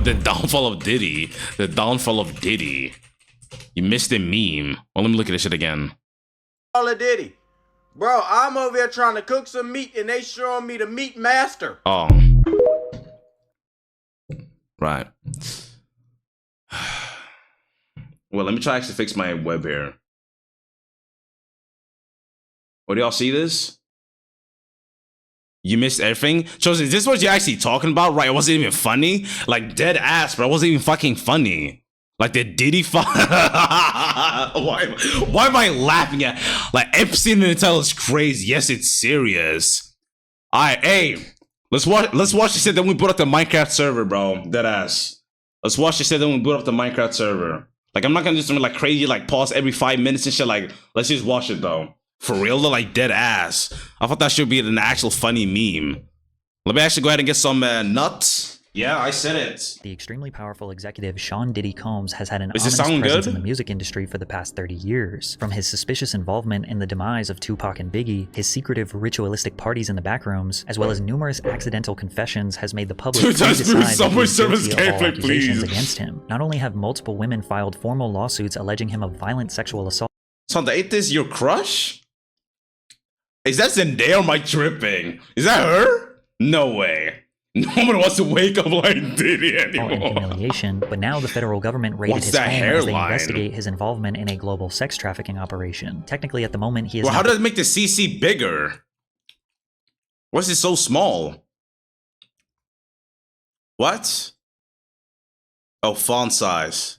The downfall of Diddy. The downfall of Diddy. You missed the meme. Well, let me look at this shit again. All of Diddy. Bro, I'm over here trying to cook some meat and they showing me the meat master. Oh. Right. Well, let me try to actually fix my web here. What do y'all see this? You missed everything? Chosen, is this what you're actually talking about? Right, it wasn't even funny? Like, dead ass, bro. It wasn't even fucking funny. Like, the Diddy why am I laughing at? Like, Epstein and Intel is crazy. Yes, it's serious. Alright, hey. Let's watch this shit, then we boot up the Minecraft server, bro. Dead ass. Let's watch this shit, then we boot up the Minecraft server. Like, I'm not gonna just like crazy, like, pause every 5 minutes and shit. Like, let's just watch it, though. For real, though, like, dead ass. I thought that should be an actual funny meme. Let me actually go ahead and get some nuts. Yeah, I said it. The extremely powerful executive Sean Diddy Combs has had an Is this ominous sound presence good? in the music industry for the past 30 years. From his suspicious involvement in the demise of Tupac and Biggie, his secretive ritualistic parties in the backrooms, as well as numerous accidental confessions has made the public decide that he is guilty of all accusations against him. Not only have multiple women filed formal lawsuits alleging him of violent sexual assault. So, ain't this your crush? Is that Zendaya or am I tripping? Is that her? No way. No one wants to wake up like Diddy anymore. And humiliation, but now the federal government raided his home as they investigate his involvement in a global sex trafficking operation. Technically, at the moment, he is. Well, how does it make the CC bigger? Why is it so small? What? Oh, font size.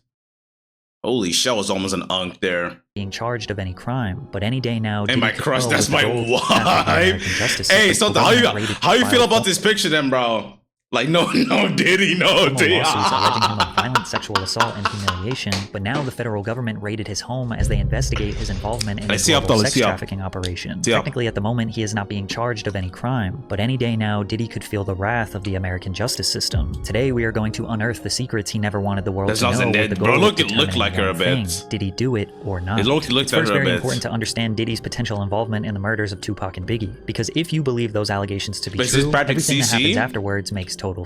Holy shit, was almost an unk there. Being charged of any crime, but any day now. Hey, my crush, that's my wife. Hey, so how you feel about this picture then, bro? Like, no Diddy, no Diddy. Lawsuits alleging him of violent sexual assault and humiliation, but now the federal government raided his home as they investigate his involvement in a global sex trafficking operation. Technically, at the moment, he is not being charged of any crime, but any day now, Diddy could feel the wrath of the American justice system. Today, we are going to unearth the secrets he never wanted the world to know. With the goal of look like her a bit. Did he do it or not? It's first very important to understand Diddy's potential involvement in the murders of Tupac and Biggie, because if you believe those allegations to be true, everything that happens afterwards makes total.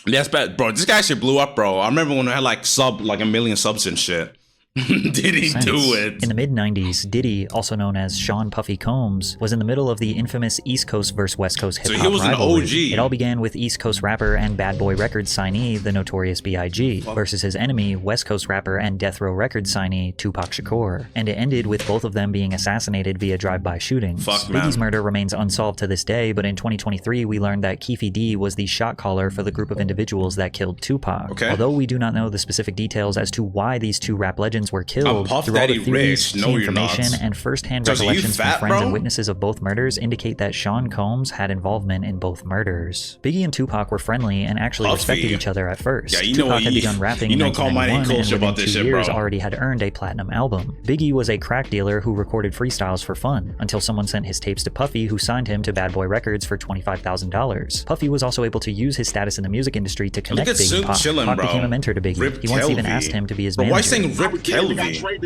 That's bad, bro. This guy shit blew up, bro. I remember when I had like a million subs and shit. Did he do it? In the mid-90s, Diddy, also known as Sean Puffy Combs, was in the middle of the infamous East Coast vs. West Coast hip-hop rivalry. So he was an OG. It all began with East Coast rapper and Bad Boy Records signee, the Notorious B.I.G., versus his enemy, West Coast rapper and Death Row Records signee, Tupac Shakur. And it ended with both of them being assassinated via drive-by shootings. Biggie's murder remains unsolved to this day, but in 2023, we learned that Keefe D was the shot caller for the group of individuals that killed Tupac. Although we do not know the specific details as to why these two rap legends were killed, through all the theories, key information, and first-hand recollections from friends and witnesses of both murders indicate that Sean Combs had involvement in both murders. Biggie and Tupac were friendly and actually respected each other at first. Yeah, Tupac had begun rapping in 1991 and within 2 years already had earned a platinum album. Biggie was a crack dealer who recorded freestyles for fun, until someone sent his tapes to Puffy, who signed him to Bad Boy Records for $25,000. Puffy was also able to use his status in the music industry to connect Biggie. Pac became a mentor to Biggie. He once even asked him to be his manager. Why saying Rip Kelvy? The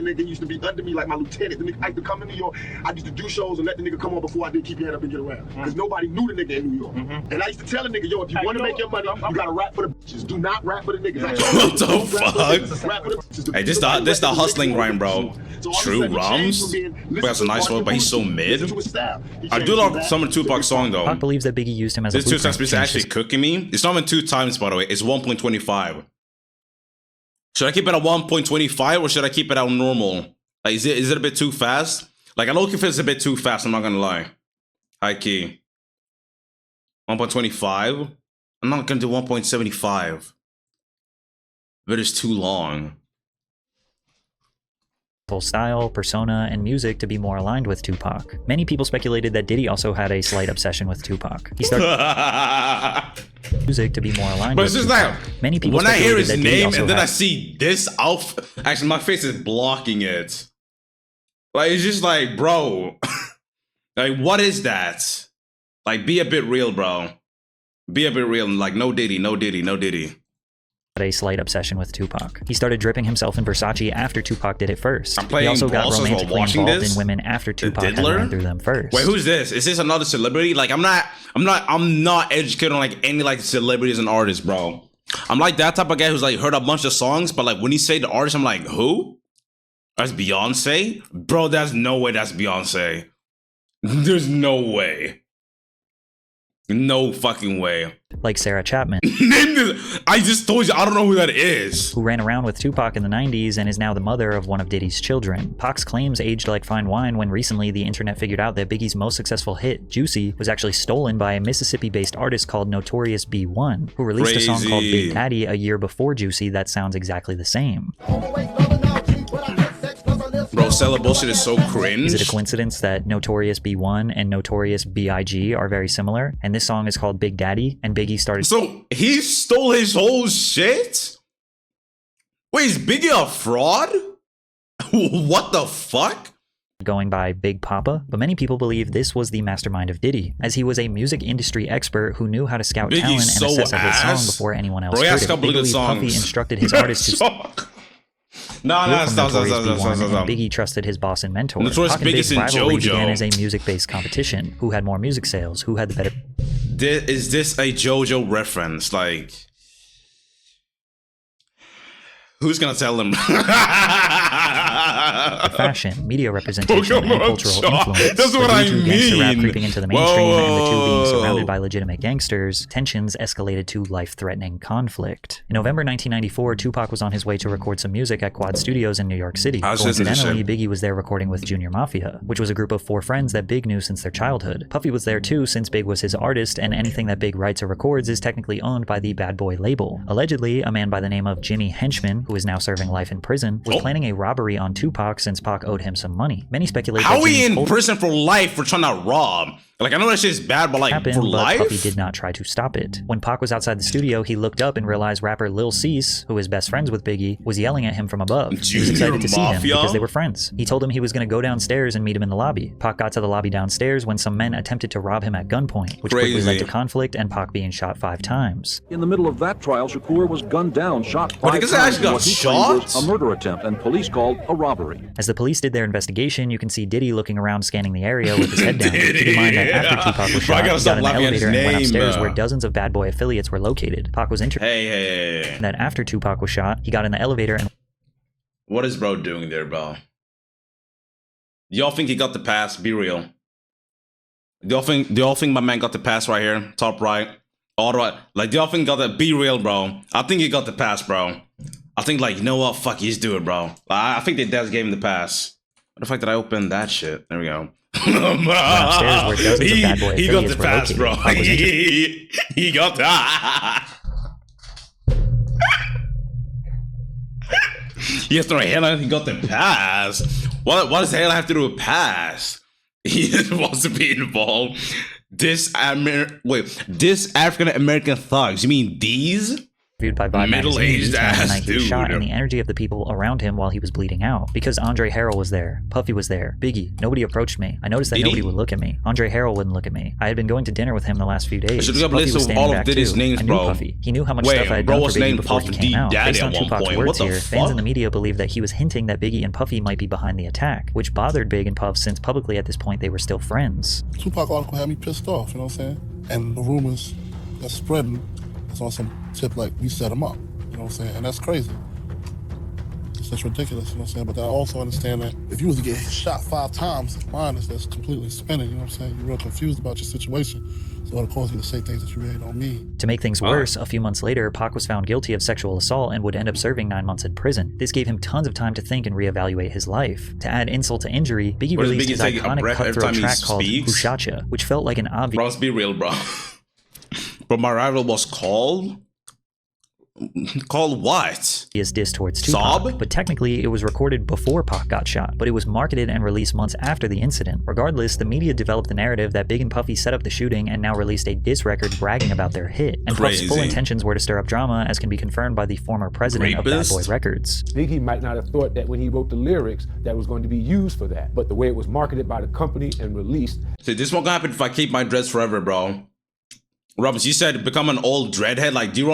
nigga used to be under me like my lieutenant. The nigga, I used to come in New York. I used to do shows and let the nigga come on before I did keep your head up and get around. Because nobody knew the nigga in New York. And I used to tell the nigga, yo, if you want to make your money, you gotta rap for the bitches. Do not rap for the niggas. What the fuck? Hey, this the hustling rhyme, bro. True Rums? That's a nice one, but he's so mid. I do love some of Tupac song though. Pac believes that Biggie used him as a blueprint. This 2 times actually cooking me. It's not even 2 times, by the way. It's 1.25. Should I keep it at 1.25 or should I keep it at normal? Like, is it a bit too fast? Like, I don't know if it's a bit too fast, I'm not gonna lie. High key. 1.25? I'm not gonna do 1.75. But it's too long. Style, persona, and music to be more aligned with Tupac. Many people speculated that Diddy also had a slight obsession with Tupac. He started music to be more aligned with Tupac. Like, many people when I hear his name and then I see this outfit, actually my face is blocking it. Like, it's just like, bro, like, what is that? Like, be a bit real, bro. Be a bit real. Like, no Diddy, no Diddy, no Diddy. A slight obsession with Tupac. He started dripping himself in Versace after Tupac did it first. He also got romantically involved in women after Tupac had run through them first. Wait, who's this? Is this another celebrity? Like, I'm not educated on like any like celebrities and artists, bro. I'm like that type of guy who's like heard a bunch of songs, but like when he say the artist, I'm like, who? That's Beyonce? Bro, there's no way that's Beyonce. There's no way. No fucking way. Like Sarah Chapman. I just told you, I don't know who that is. Who ran around with Tupac in the 90s and is now the mother of one of Diddy's children. Pac's claims aged like fine wine when recently the internet figured out that Biggie's most successful hit, Juicy, was actually stolen by a Mississippi-based artist called Notorious B.I.G., who released a song called Big Daddy a year before Juicy that sounds exactly the same. Bro, Selling Bullshit is so cringe. Is it a coincidence that Notorious B.I.G. and Notorious B.I.G. are very similar? And this song is called Big Daddy, and Biggie started... So, he stole his whole shit? Wait, is Biggie a fraud? What the fuck? Going by Big Papa, but many people believe this was the mastermind of Diddy, as he was a music industry expert who knew how to scout talent and assess a good song before anyone else heard it. They believe Puffy instructed his artist to... Stop. Biggie trusted his boss and mentor. Notorious Big's rivalry began as a music-based competition. Who had more music sales? Who had the better... Is this a JoJo reference? Like... Who's gonna tell him? Fashion, media representation, and cultural influence. That's what I mean. Gangster rap creeping into the mainstream, and the two being surrounded by legitimate gangsters, tensions escalated to life-threatening conflict. In November 1994, Tupac was on his way to record some music at Quad Studios in New York City. Coincidentally, Biggie was there recording with Junior Mafia, which was a group of 4 friends that Big knew since their childhood. Puffy was there too, since Big was his artist, and anything that Big writes or records is technically owned by the Bad Boy label. Allegedly, a man by the name of Jimmy Henchman, who is now serving life in prison, was planning a robbery on Tupac since Pac owed him some money. Many speculate how he in prison for life for trying to rob? Like, I know that shit's bad, but like, for life? Puffy did not try to stop it. When Pac was outside the studio, he looked up and realized rapper Lil Cease, who is best friends with Biggie, was yelling at him from above. He was excited to see him because they were friends. He told him he was going to go downstairs and meet him in the lobby. Pac got to the lobby downstairs when some men attempted to rob him at gunpoint, which quickly led to conflict and Pac being shot 5 times. In the middle of that trial, Shakur was gunned down, shot 5 times in what he claimed was a murder attempt, and police called a robbery. As the police did their investigation, you can see Diddy looking around scanning the area with his head down. Keep in mind that after Tupac was shot, he got in the elevator and went upstairs where dozens of Bad Boy affiliates were located. Pac was Hey. That after Tupac was shot, he got in the elevator and... What is bro doing there, bro? Y'all think he got the pass? Be real. Do y'all think my man got the pass right here? Top right. All right. Like, do y'all think he got that? Be real, bro. I think he got the pass, bro. I think, like, you know what? Fuck, he's doing, bro. I think they just gave him the pass. The fact that I opened that shit. There we go. Upstairs where dozens of Bad Boy he got the were pass, located. bro. He got that. Yes, no, hell, he got the pass. What does the hell have to do with pass? He just wants to be involved. This African American thugs. You mean these? By Vibe middle-aged ass dude. He was shot, and the energy of the people around him while he was bleeding out. Because Andre Harrell was there, Puffy was there, Biggie. Nobody approached me. I noticed that nobody would look at me. Andre Harrell wouldn't look at me. I had been going to dinner with him the last few days. I should have a list of all of Diddy's names, I knew bro. Puffy. He knew how much stuff I had done for Biggie before he came out. Based on Tupac's words here, fans in the media believe that he was hinting that Biggie and Puffy might be behind the attack, which bothered Big and Puff since publicly at this point they were still friends. Tupac article had me pissed off, you know what I'm saying? And the rumors that's spreading is on some tip like we set him up. You know what I'm saying? And that's crazy. It's just ridiculous, you know what I'm saying? But I also understand that if you was to get shot 5 times, mine is that's completely spinning, you know what I'm saying? You're real confused about your situation. So it'll cause you to say things that you really don't mean. To make things worse, a few months later, Pac was found guilty of sexual assault and would end up serving 9 months in prison. This gave him tons of time to think and reevaluate his life. To add insult to injury, Biggie released his iconic cutthroat track called Who Shot Ya, which felt like an obvious... Bro, let's be real, bro. But my rival was called what? Diss towards Tupac. Sob? But technically, it was recorded before Pac got shot, but it was marketed and released months after the incident. Regardless, the media developed the narrative that Big and Puffy set up the shooting and now released a diss record bragging about their hit. And Puff's full intentions were to stir up drama, as can be confirmed by the former president of Bad Boy Records. Biggie might not have thought that when he wrote the lyrics that was going to be used for that, but the way it was marketed by the company and released. See, this won't happen if I keep my dreads forever, bro. Robbins, you said become an old dreadhead. Like, do you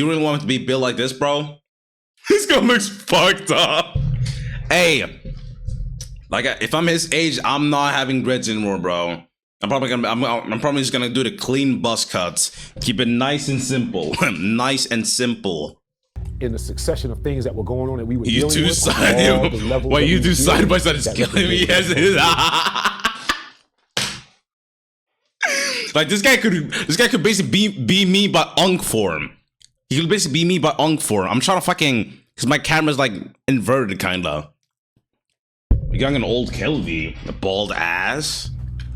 really want him to be built like this, bro? He's gonna look fucked up. Hey, like, if I'm his age, I'm not having dreads anymore, bro. I'm probably just gonna do the clean buzz cuts. Keep it nice and simple. Nice and simple. In the succession of things that were going on that we were You dealing two with. side. Wait, you do side by side is killing me. Yes, it is. Like this guy could basically be me by Unk form. He could basically be me by Unk form. I'm trying to fucking, because my camera's like inverted kinda. You got an old Kelvy, a bald ass.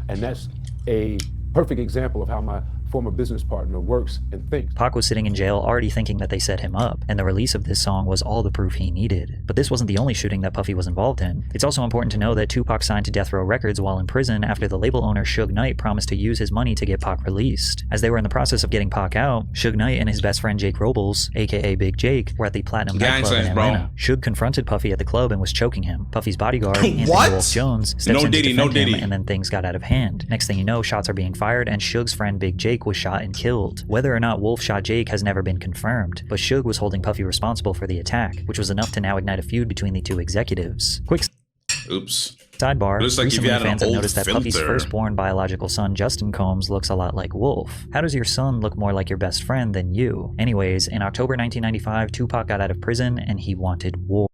And that's a perfect example of how my former business partner works and thinks. Pac was sitting in jail already thinking that they set him up, and the release of this song was all the proof he needed. But this wasn't the only shooting that Puffy was involved in. It's also important to know that Tupac signed to Death Row Records while in prison after the label owner Suge Knight promised to use his money to get Pac released. As they were in the process of getting Pac out, Suge Knight and his best friend Jake Robles, aka Big Jake, were at the Platinum nightclub in Atlanta. Suge confronted Puffy at the club and was choking him. Puffy's bodyguard, Anthony Wolf Jones, steps in to defend him, and then things got out of hand. Next thing you know, shots are being fired, and Suge's friend Big Jake was shot and killed. Whether or not Wolf shot Jake has never been confirmed, but Suge was holding Puffy responsible for the attack, which was enough to now ignite a feud between the two executives. Quick sidebar, recently fans have noticed that Puffy's firstborn biological son, Justin Combs, looks a lot like Wolf. How does your son look more like your best friend than you? Anyways, in October 1995, Tupac got out of prison and he wanted war.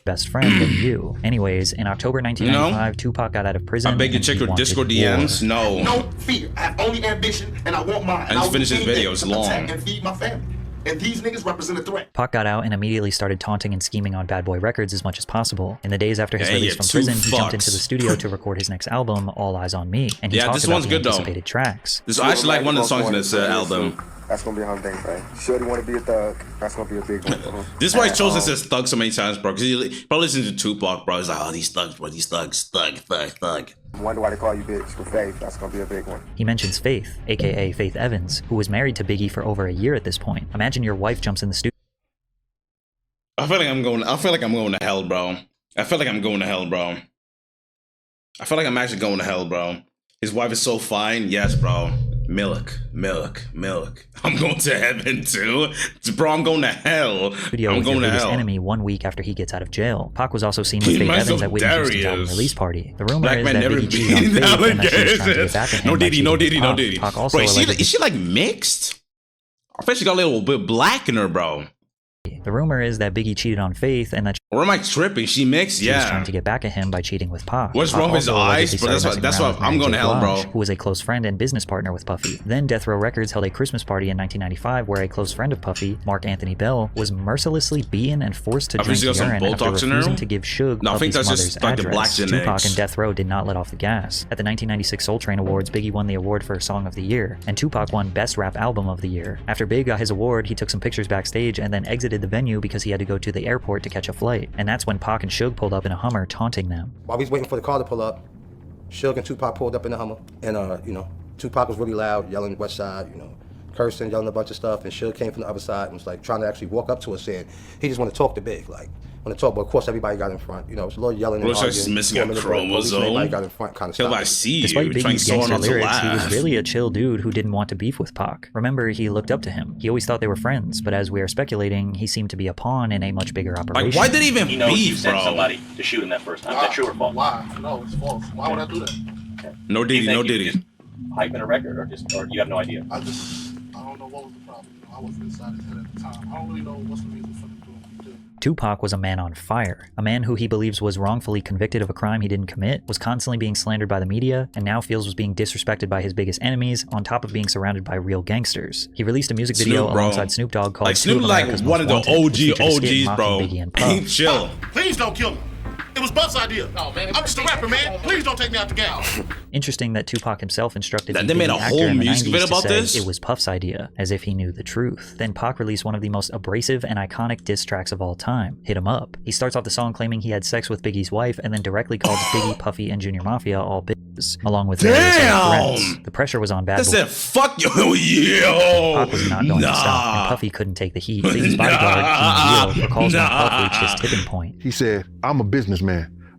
Best friend than you. Anyways, in October 1995, Tupac got out of prison. I beg you, check your Discord DMs. No. No fear. I have only ambition, and I want mine. I just finished this video. It's long. And feed my family. And these niggas represent a threat. Pac got out and immediately started taunting and scheming on Bad Boy Records as much as possible. In the days after his release from prison, he jumped into the studio to record his next album, All Eyes on Me, and he talked about the anticipated tracks. This is actually like one of the songs in this album. That's gonna be a hard thing, right? Shorty wanna be a thug. That's gonna be a big one. This is why he chose this as thug so many times, bro. Because he probably listens to Tupac, bro. He's like, oh, these thugs, bro. These thugs, thug. I wonder why they call you bitch with Faith. That's gonna be a big one. He mentions Faith, aka Faith Evans, who was married to Biggie for over a year at this point. Imagine your wife jumps in the studio. I feel like I'm going to hell, bro. I feel like I'm actually going to hell, bro. His wife is so fine. Yes, bro. Milk. I'm going to heaven too. Bro, I'm going to hell. I'm going to hell. Enemy 1 week after he gets out of jail. Pac was also seen with Faith Evans at Whitney Houston's album release party. The rumor is that Biggie cheated on Faith and that she was trying to get back at him by cheating with Pac. Pac also is she like mixed? I bet she got a little bit black in her, bro. The rumor is that Biggie cheated on Faith and that or am I tripping? She mixed, she was trying to get back at him by cheating with Pac. What's wrong with his eyes? Bro, that's what I'm going to hell, bro. Who was a close friend and business partner with Puffy. Then Death Row Records held a Christmas party in 1995 where a close friend of Puffy, Mark Anthony Bell, was mercilessly beaten and forced to drink urine after refusing to give Suge Puffy's mother's address. Tupac and Death Row did not let off the gas. At the 1996 Soul Train Awards, Biggie won the award for Song of the Year, and Tupac won Best Rap Album of the Year. After Big got his award, he took some pictures backstage and then exited the venue because he had to go to the airport to catch a flight. And that's when Pac and Suge pulled up in a Hummer taunting them. While we was waiting for the car to pull up, Suge and Tupac pulled up in the Hummer. And, Tupac was really loud, yelling West Side, cursing, yelling a bunch of stuff. And Suge came from the other side and was like trying to actually walk up to us saying he just want to talk to Big. Like, want to talk, but of course everybody got in front. It was a little yelling and arguing. He's missing a chromosome. Everybody got in front, kind of stuff. I see Despite you Biggie's gangster lyrics, he was really a chill dude who didn't want to beef with Pac. Remember, he looked up to him. He always thought they were friends, but as we are speculating, he seemed to be a pawn in a much bigger operation. Like, why did he even beef, bro? You sent somebody to shoot him that first time. That's true or false? Why? No, it's false. Why would I do that? Okay. No Diddy. Hyping a record, or you have no idea? I don't know what was the problem. I wasn't inside his head at the time. I don't really know what's the reason for the doing what he did. Tupac was a man on fire. A man who he believes was wrongfully convicted of a crime he didn't commit, was constantly being slandered by the media, and now feels was being disrespected by his biggest enemies, on top of being surrounded by real gangsters. He released a music video alongside Snoop Dogg called Snoop like one of the OGs, bro. Chill. Please don't kill me. It was Buff's idea. Oh, man, I'm just a rapper, man. Please don't take me out the game. Interesting that Tupac himself instructed they made a whole music video about this? It was Puff's idea, as if he knew the truth. Then Pac released one of the most abrasive and iconic diss tracks of all time, Hit 'Em Up. He starts off the song claiming he had sex with Biggie's wife and then directly calls Biggie, Puffy, and Junior Mafia all bitches, along with various other threats. The pressure was on Bad Boy. Said, fuck you, yo. Pac was not going to stop, and Puffy couldn't take the heat. Biggie's bodyguard, King Deal, recalls when Puff reached his tipping point. He said, I'm a businessman.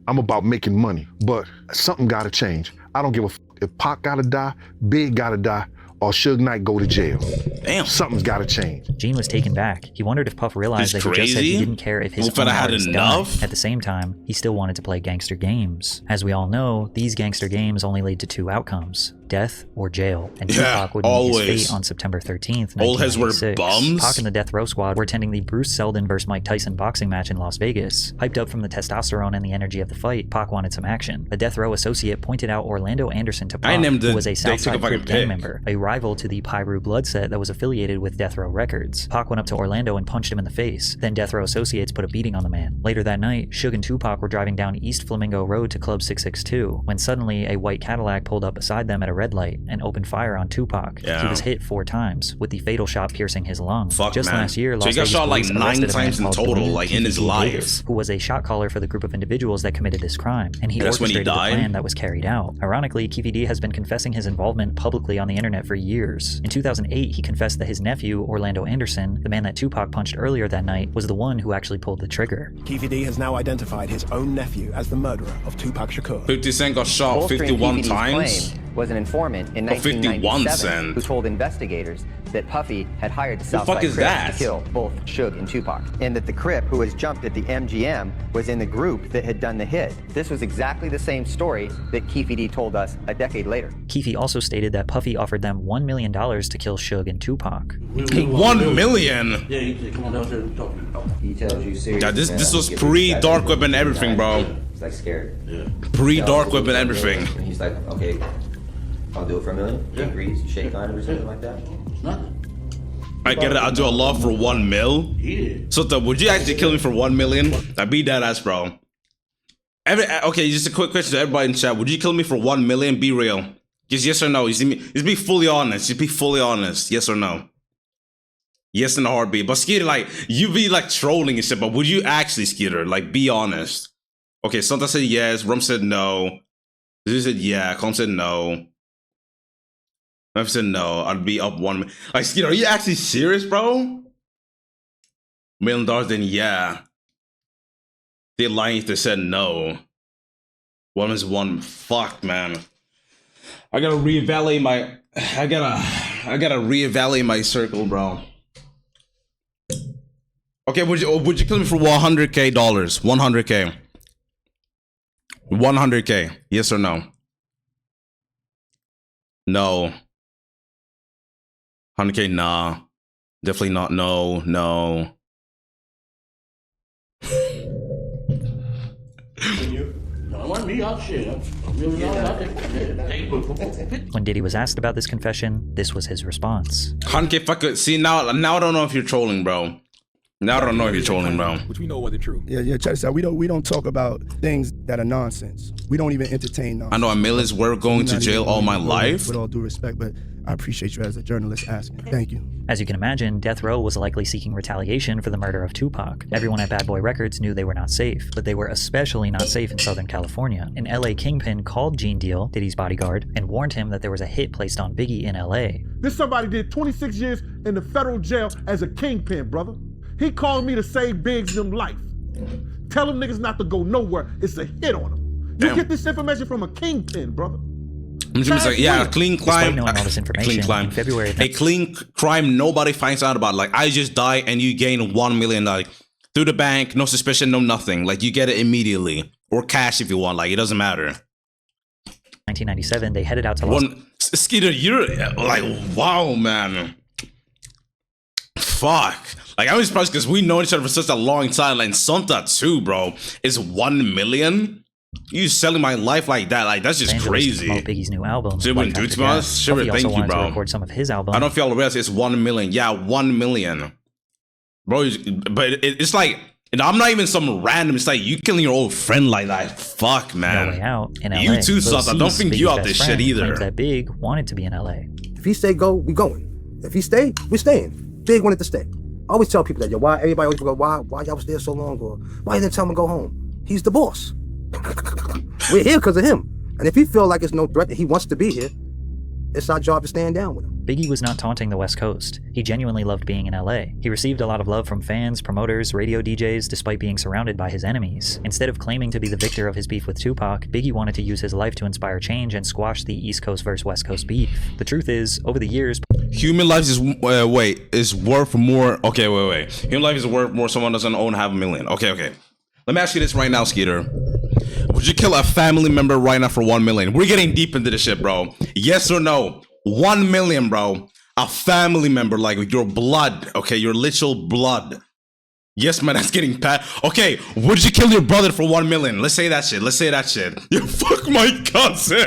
I'm about making money, but something gotta change. I don't give a f if Pac gotta die, Big gotta die, or Suge Knight go to jail. Damn. Something's got to change. Gene was taken back. He wondered if Puff realized that he just said he didn't care if his own artist died. At the same time, he still wanted to play gangster games. As we all know, these gangster games only lead to two outcomes: death or jail. And Tupac would meet his fate on September 13th, 1996. Pac and the Death Row Squad were attending the Bruce Seldon vs. Mike Tyson boxing match in Las Vegas. Hyped up from the testosterone and the energy of the fight, Pac wanted some action. A Death Row associate pointed out Orlando Anderson to Pac, who was a Southside Crip gang member, a rival to the Pyru blood set that was affiliated with Death Row Records. Pac went up to Orlando and punched him in the face. Then Death Row associates put a beating on the man. Later that night, Suge and Tupac were driving down East Flamingo Road to Club 662, when suddenly a white Cadillac pulled up beside them at a red light and opened fire on Tupac. He was hit 4 times, with the fatal shot piercing his lung. Just last year, Las Vegas shot like police 9 times in total, like in his life. Davis, who was a shot caller for the group of individuals that committed this crime, and he orchestrated the plan that was carried out. Ironically, Keefe D has been confessing his involvement publicly on the internet for years. In 2008, he confessed that his nephew, Orlando Anderson, the man that Tupac punched earlier that night, was the one who actually pulled the trigger. Keefe D has now identified his own nephew as the murderer of Tupac Shakur. 50 Cent got shot 51 times. Was an informant in 1997 who told investigators that Puffy had hired the Southside Crips to kill both Suge and Tupac, and that the Crip who was jumped at the MGM was in the group that had done the hit. This was exactly the same story that Keefe D told us a decade later. Keefe also stated that Puffy offered them $1 million to kill Suge and Tupac. $1 million? Yeah, he come on down there and talk to me. He tells you seriously. Yeah, this was pre-Dark Web and everything, bro. He's like scared. Yeah. Pre-Dark Web and everything. And he's like, okay, I'll do it for $1 million. He agrees, shake on it or something like that. It's nothing. I get it. I'll do a lot for 1 mil. Yeah. So would you actually kill me for 1 million? I'd be that ass, bro. Okay, just a quick question to everybody in chat. Would you kill me for 1 million? Be real. Just yes or no. Just be fully honest. Just be fully honest. Yes or no. Yes in a heartbeat. But Skeeter, like, you be like trolling and shit, but would you actually, Skeeter? Like, be honest. Okay, Santa said yes. Rum said no. This said yeah. Calm said no. I said no. I'd be up 1 million. Like, Skeeter, are you actually serious, bro? $1 million, then yeah. They're lying if they said no. 1 is 1. Fuck, man. I gotta reevaluate my. I gotta reevaluate my circle, bro. Okay, would you kill me for $100K? 100K. 100K. Yes or no? No. 100K, nah. Definitely not. No. When Diddy was asked about this confession, this was his response. 100K, fuck it. See, now I don't know if you're trolling, bro. Now I don't know if you're trolling, bro. Which we know what the truth. Yeah, check this out. We don't talk about things that are nonsense. We don't even entertain nonsense. I know $1 million is worth going to jail all my life. With all due respect, but I appreciate you as a journalist asking. Thank you. As you can imagine, Death Row was likely seeking retaliation for the murder of Tupac. Everyone at Bad Boy Records knew they were not safe, but they were especially not safe in Southern California. An LA kingpin called Gene Deal, Diddy's bodyguard, and warned him that there was a hit placed on Biggie in LA. This somebody did 26 years in the federal jail as a kingpin, brother. He called me to save Biggs' life. Tell them niggas not to go nowhere. It's a hit on them. You get this information from a kingpin, brother. Yeah, a clean crime. In February, a clean crime nobody finds out about. Like, I just die and you gain $1 million, like, through the bank, no suspicion, no nothing. Like, you get it immediately, or cash if you want. Like, it doesn't matter. 1997, they headed out to Skeeter, you're like, wow, man. Fuck. Like, I'm surprised because we know each other for such a long time. Like, Santa too, bro, is 1 million. You selling my life like that? Like, that's just crazy. Biggie's new album. Sure, thank you, bro. Record some of his album. I don't feel the rest. It's 1 million. Yeah, 1 million, bro. But it's like, and I'm not even some random. It's like you killing your old friend like that. Fuck, man. No Way Out in LA. You too, Santa. I don't think you out this shit either. That Big wanted to be in LA. If he say go, we going. If he stay, we staying. Big wanted to stay. I always tell people that, yo, why everybody always go, why y'all was there so long, or why you didn't tell him to go home? He's the boss. We're here because of him. And if he feel like it's no threat that he wants to be here, it's our job to stand down with them. Biggie was not taunting the West Coast. He genuinely loved being in LA. He received a lot of love from fans, promoters, radio DJs, despite being surrounded by his enemies. Instead of claiming to be the victor of his beef with Tupac, Biggie wanted to use his life to inspire change and squash the East Coast versus West Coast beef. The truth is, over the years, human life is worth more. Okay, wait. Human life is worth more. Someone doesn't own $500,000. Okay. Let me ask you this right now, Skeeter. Would you kill a family member right now for $1 million? We're getting deep into this shit, bro. Yes or no? 1 million, bro. A family member, like your blood, okay, your literal blood. Yes, man, that's getting pat. Okay, would you kill your brother for 1 million? Let's say that shit. You fuck my cousin.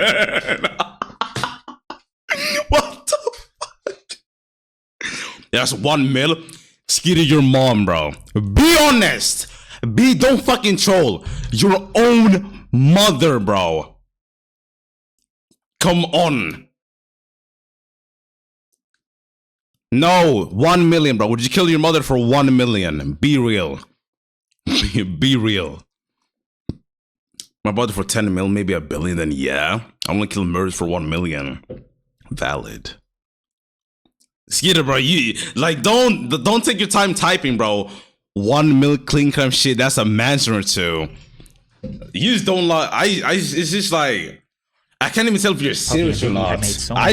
What the fuck? That's 1 mil. Skeeter, your mom, bro. Be honest. Don't fucking troll. Your own mother, bro. Come on. No, 1 million, bro. Would you kill your mother for 1 million? Be real. Be real. My brother for 10 mil, maybe $1 billion, then yeah. I'm gonna kill murders for 1 million. Valid. Skeeter, bro, you like don't take your time typing, bro. 1 mil clean crime shit, that's a mansion or two. You just don't like it's just like I can't even tell if you're serious or not. I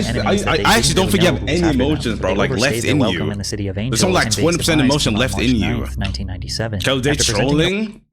actually don't think you have any emotions, bro, like left in you. There's only like 20% emotion left in you. 1997. Because they trolling?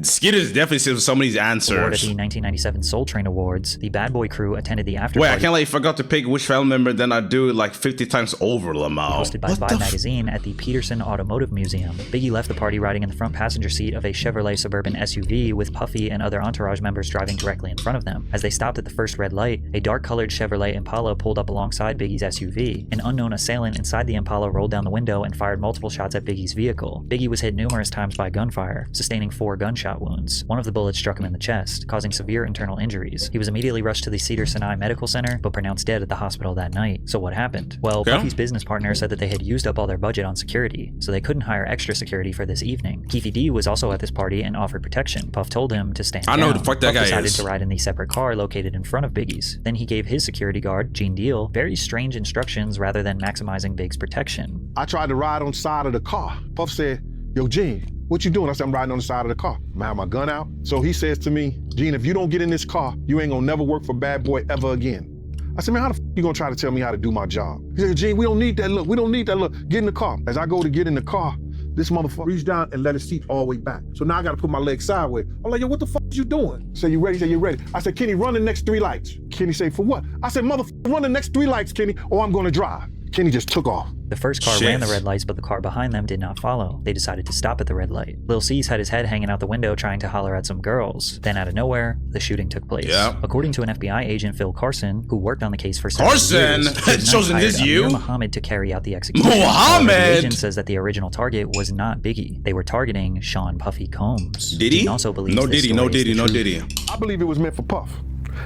Skeeter's definitely said some of these answers. Award at the 1997 Soul Train Awards, the Bad Boy crew attended the after party. Wait, I can't forgot to pick which family member, then I do it like 50 times over, Lamau. Hosted by Vibe magazine at the Peterson Automotive Museum. Biggie left the party riding in the front passenger seat of a Chevrolet Suburban SUV with Puffy and other entourage members driving directly in front of them. As they stopped at the first red light, a dark-colored Chevrolet Impala pulled up alongside Biggie's SUV. An unknown assailant inside the Impala rolled down the window and fired multiple shots at Biggie's vehicle. Biggie was hit numerous times by gunfire, sustaining 4 gunshot wounds. One of the bullets struck him in the chest, causing severe internal injuries. He was immediately rushed to the Cedars-Sinai Medical Center, but pronounced dead at the hospital that night. So what happened? Well, Puffy's business partner said that they had used up all their budget on security, so they couldn't hire extra security for this evening. Keefy D was also at this party and offered protection. Puff told him to stand down. I know who the fuck that guy is. Puff decided to ride in the separate car located in front of Biggie's. Then he gave his security guard, Gene Deal, very strange instructions rather than maximizing Big's protection. I tried to ride on the side of the car. Puff said, "Yo, Gene, what you doing?" I said, "I'm riding on the side of the car. I have my gun out." So he says to me, "Gene, if you don't get in this car, you ain't gonna never work for Bad Boy ever again." I said, "Man, how the f you gonna try to tell me how to do my job?" He said, "Gene, we don't need that look. We don't need that look. Get in the car." As I go to get in the car, this motherfucker reached down and let his seat all the way back. So now I gotta put my leg sideways. I'm like, "Yo, what the fuck is you doing?" He said, "You ready?" He said, "You ready?" I said, "Kenny, run the next 3 lights." Kenny said, "For what?" I said, "Motherfucker, run the next 3 lights, Kenny, or I'm gonna drive." Kenny just took off. The first car ran the red lights, but the car behind them did not follow. They decided to stop at the red light. Lil C's had his head hanging out the window trying to holler at some girls. Then out of nowhere, the shooting took place. According to an FBI agent, Phil Carson, who worked on the case for several years, chosen his you, Muhammad to carry out the execution. Muhammad! The agent says that the original target was not Biggie. They were targeting Sean Puffy Combs. Diddy? Also believes no Diddy. I believe it was meant for Puff.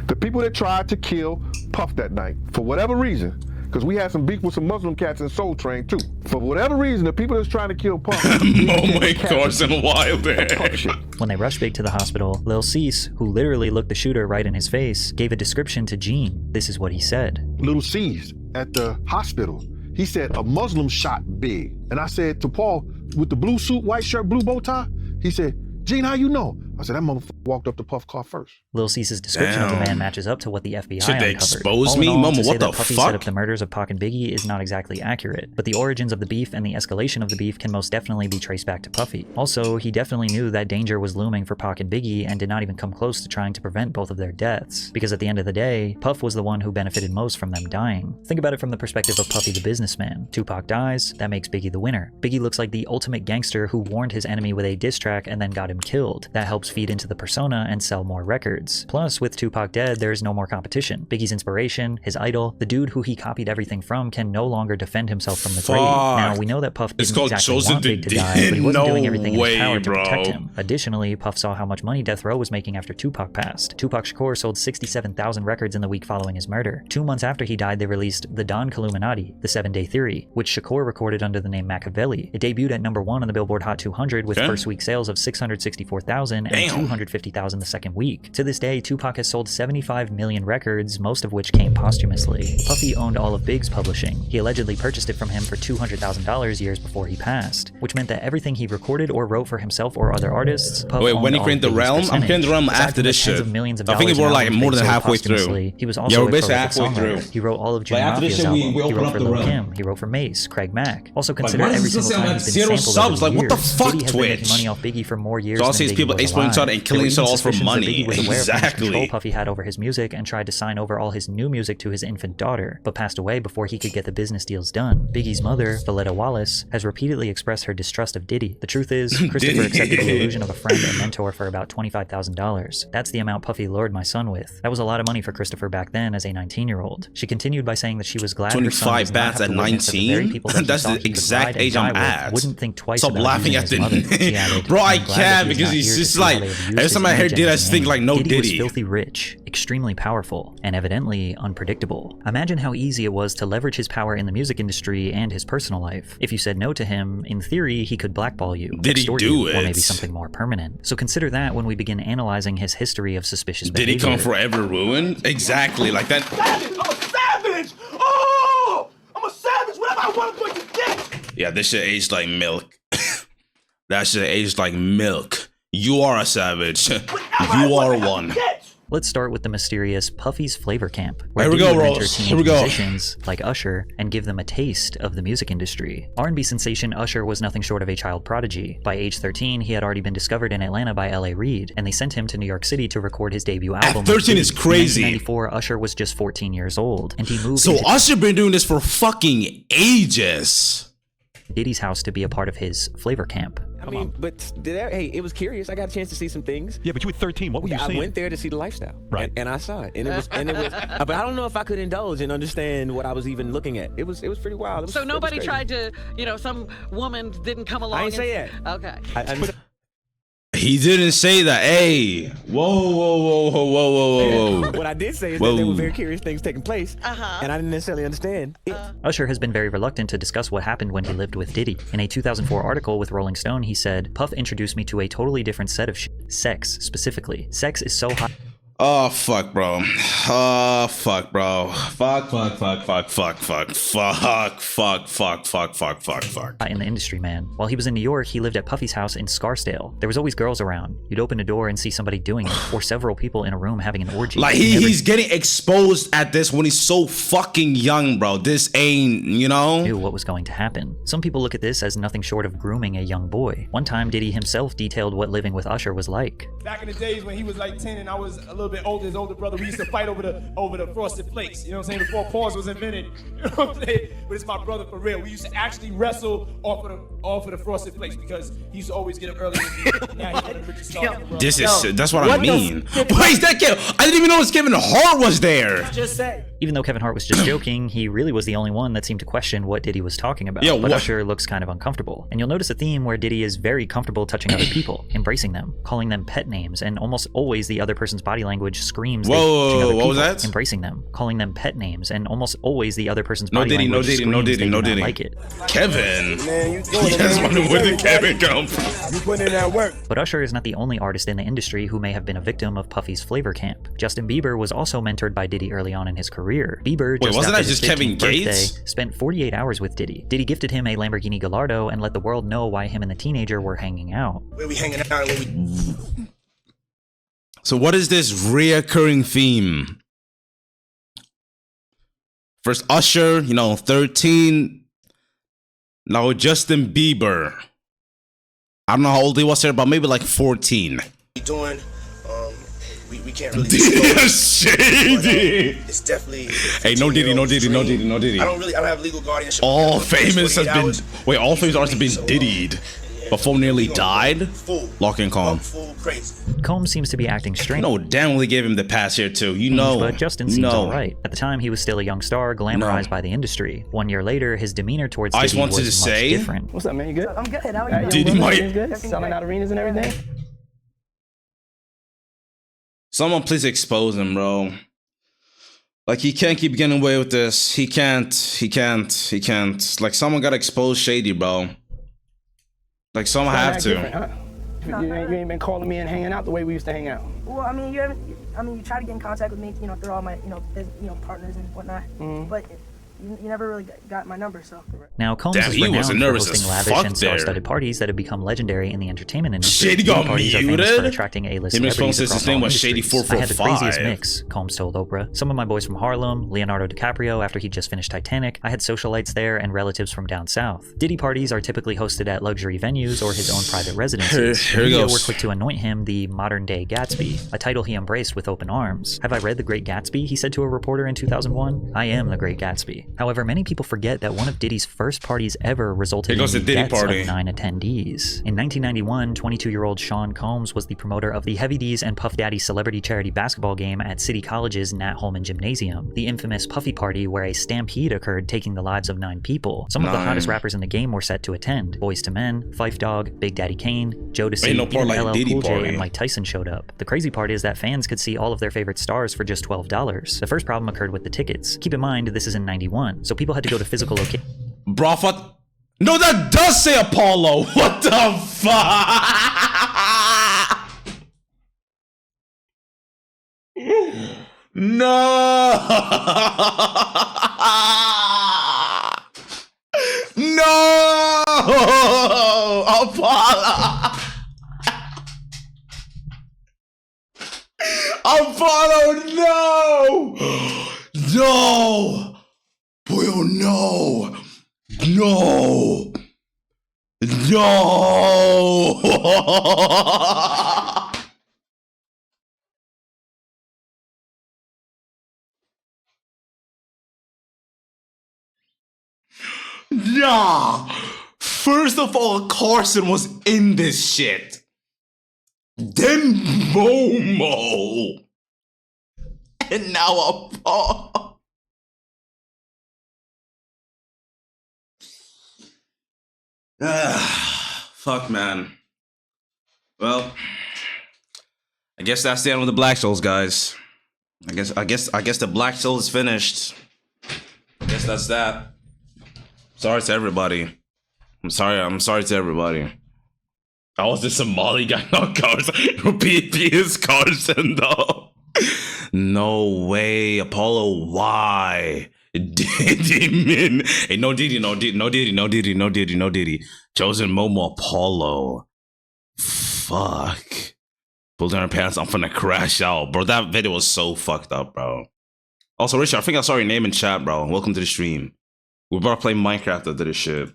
The people that tried to kill Puff that night, for whatever reason, because we had some beef with some Muslim cats in Soul Train too. For whatever reason, the people that's trying to kill Puff. Oh my Carson Wilder. When they rushed Big to the hospital, Lil Cease, who literally looked the shooter right in his face, gave a description to Gene. This is what he said. Little Cease at the hospital, he said a Muslim shot Big. And I said to Paul, with the blue suit, white shirt, blue bow tie, he said, "Gene, how you know?" I said, "That motherfucker walked up to Puff car first." Lil Cease's description of the man matches up to what the FBI Should they uncovered. expose me? Mama, what the Puffy fuck? set up the murders of Pac and Biggie is not exactly accurate, but the origins of the beef and the escalation of the beef can most definitely be traced back to Puffy. Also, he definitely knew that danger was looming for Pac and Biggie and did not even come close to trying to prevent both of their deaths, because at the end of the day, Puff was the one who benefited most from them dying. Think about it from the perspective of Puffy the businessman. Tupac dies, that makes Biggie the winner. Biggie looks like the ultimate gangster who warned his enemy with a diss track and then got him killed. That helps feed into the persona and sell more records. Plus, with Tupac dead, there is no more competition. Biggie's inspiration, his idol, the dude who he copied everything from, can no longer defend himself from the grave. Now, we know that Puff didn't exactly want Big to die, but he wasn't doing everything in his power to protect him. Additionally, Puff saw how much money Death Row was making after Tupac passed. Tupac Shakur sold 67,000 records in the week following his murder. 2 months after he died, they released The Don Killuminati, The 7-Day Theory, which Shakur recorded under the name Machiavelli. It debuted at #1 on the Billboard Hot 200 with first week sales of 664,000 and and 250,000 the second week. To this day, Tupac has sold 75 million records, most of which came posthumously. Puffy owned all of Big's publishing. He allegedly purchased it from him for $200,000 years before he passed, which meant that everything he recorded or wrote for himself or other artists. Wait, when he created The Realm? I'm creating The Realm after this shit. I think we're like more than halfway through. He was also we're basically halfway through. He wrote all of Junior Mafia's album. He wrote for Lil' Kim. He wrote for Mace, Craig Mack. Also consider every single time he's been sampled over the years. What the fuck, Diddy has Twitch? been making money off Biggie for more years So I'll than see Biggie people was exploiting each other alive. and killing each other all for money. Exactly. Control Puffy had over his music and tried to sign over all his new music to his infant daughter, but passed away before he could get the business deals done. Biggie's mother, Valletta Wallace, has repeatedly expressed her distrust of Diddy. The truth is, Christopher accepted the illusion of a friend and mentor for about $25,000. That's the amount Puffy lured my son with. That was a lot of money for Christopher back then as a 19-year-old. She continued by saying that she was glad 25 bats at 19? That's the exact age I'm at. Wouldn't think twice Stop about laughing at the bro, I can't because he's just like every time I hear Diddy, I just think like no Diddy was Diddy. filthy rich, extremely powerful, and evidently unpredictable. Imagine how easy it was to leverage his power in the music industry and his personal life. If you said no to him, in theory, he could blackball you, Did he extort do you, it? or maybe something more permanent. So consider that when we begin analyzing his history of suspicious behavior. Did he come forever ruined? Exactly, like that. Savage! I'm a savage! Oh! I'm a savage! Whatever I want to put you dick! Yeah, this shit aged like milk. That shit aged like milk. You are a savage. You are one. Let's start with the mysterious Puffy's Flavor Camp, where Here we Diddy go, would Rose. mentor Here we teenage go. musicians like Usher and give them a taste of the music industry. R&B sensation Usher was nothing short of a child prodigy. By age 13, he had already been discovered in Atlanta by L.A. Reid, and they sent him to New York City to record his debut album. At 13 is crazy. In 1994, Usher was just 14 years old, and he moved So into Usher been doing this for fucking ages. Diddy's house to be a part of his Flavor Camp. I mean, but hey, it was curious. I got a chance to see some things. Yeah, but you were 13. What were you seeing? I went there to see the lifestyle, right? And I saw it, and it was, but I don't know if I could indulge and understand what I was even looking at. It was pretty wild. So nobody tried to, some woman didn't come along. I didn't say that. Okay. He didn't say that. Hey, whoa. What I did say is that there were very curious things taking place, and I didn't necessarily understand. Usher has been very reluctant to discuss what happened when he lived with Diddy. In a 2004 article with Rolling Stone, he said, "Puff introduced me to a totally different set of sex, specifically. Sex is so hot." Oh, fuck, bro. Oh, fuck, bro. Fuck. In the industry, man. While he was in New York, he lived at Puffy's house in Scarsdale. There was always girls around. You'd open a door and see somebody doing it, or several people in a room having an orgy. Like, he's getting exposed at this when he's so fucking young, bro. This ain't, knew what was going to happen. Some people look at this as nothing short of grooming a young boy. One time, Diddy himself detailed what living with Usher was like. Back in the days when he was like 10 and I was a little bit older, his older brother, we used to fight over the Frosted Flakes. You know what I'm saying? Before pause was invented. You know what I'm saying? But it's my brother for real. We used to actually wrestle off of the Frosted Flakes because he used to always get up early. Now he's one of the richest stars in the world. That's what I mean. Wait, that Kevin? I didn't even notice Kevin Hart was there. Just say. Even though Kevin Hart was just joking, he really was the only one that seemed to question what Diddy was talking about. But Usher looks kind of uncomfortable. And you'll notice a theme where Diddy is very comfortable touching other people, embracing them, calling them pet names, and almost always the other person's body language screams Whoa, what was that? Embracing them, calling them pet names, and almost always the other person's body Diddy, language screams no Diddy. like it. Kevin. Man, you where did Kevin come from? You put in that work. But Usher is not the only artist in the industry who may have been a victim of Puffy's Flavor Camp. Justin Bieber was also mentored by Diddy early on in his career. Bieber, wasn't that just Kevin Gates? Birthday, spent 48 hours with Diddy. Diddy gifted him a Lamborghini Gallardo and let the world know why him and the teenager were hanging out. Where we hanging out? So what is this reoccurring theme? First Usher, 13. Now Justin Bieber. I don't know how old he was there, but maybe like 14. Doing, we can't really. Shady. It's definitely. Hey, no Diddy. I don't have legal guardianship. All famous has been. Wait, all famous artists have been diddied before nearly died. Lock and calm. Combs seems to be acting strange. No, damn well they gave him the pass here too. But Justin seems alright. At the time, he was still a young star, glamorized by the industry. 1 year later, his demeanor towards Diddy was much different. What's up, man? You good? I'm good. How are you? Diddy might. Good? Selling out arenas and everything. Someone please expose him, bro. Like, he can't keep getting away with this. He can't. Like, someone gotta expose Shady, bro. Like, someone have to. No. You ain't been calling me and hanging out the way we used to hang out. Well, I mean, you tried to get in contact with me, you know, through all my, partners and whatnot. But you never really got my number, so. Now, Combs is renowned for hosting lavish and star-studded parties that have become legendary in the entertainment industry. Shady got parties are famous for attracting A-list celebrities across his name all was industries. I had the craziest mix, Combs told Oprah. Some of my boys from Harlem, Leonardo DiCaprio after he just finished Titanic, I had socialites there and relatives from down south. Diddy parties are typically hosted at luxury venues or his own private residences. Here he goes. We're quick to anoint him the modern-day Gatsby, a title he embraced with open arms. Have I read The Great Gatsby? He said to a reporter in 2001. I am The Great Gatsby. However, many people forget that one of Diddy's first parties ever resulted in the deaths of 9 attendees. In 1991, 22-year-old Sean Combs was the promoter of the Heavy D's and Puff Daddy celebrity charity basketball game at City College's Nat Holman Gymnasium, the infamous Puffy Party where a stampede occurred taking the lives of 9 people. Some of the hottest rappers in the game were set to attend. Boyz II Men, Phife Dawg, Big Daddy Kane, Jodeci, even LL Cool J and Mike Tyson showed up. The crazy part is that fans could see all of their favorite stars for just $12. The first problem occurred with the tickets. Keep in mind, this is in 91, so people had to go to physical location. Bro, fuck. No, that does say Apollo. What the fuck? No. No. Apollo. Apollo, no. No. Boy, oh no! No! No! Nah! First of all, Carson was in this shit. Then Momo. And now Apollo. Fuck, man. Well, I guess that's the end with the Black Souls, guys. I guess the Black Soul is finished. I guess that's that. Sorry to everybody. I'm sorry to everybody. I was the Somali guy, not Carson. PP is Carson, though. No way, Apollo. Why? Diddy, man. Hey, no Diddy. Chosen Momo, Apollo. Fuck. Pull down her pants, I'm finna crash out. Bro, that video was so fucked up, bro. Also, Richard, I think I saw your name in chat, bro. Welcome to the stream. We're about to play Minecraft after this shit.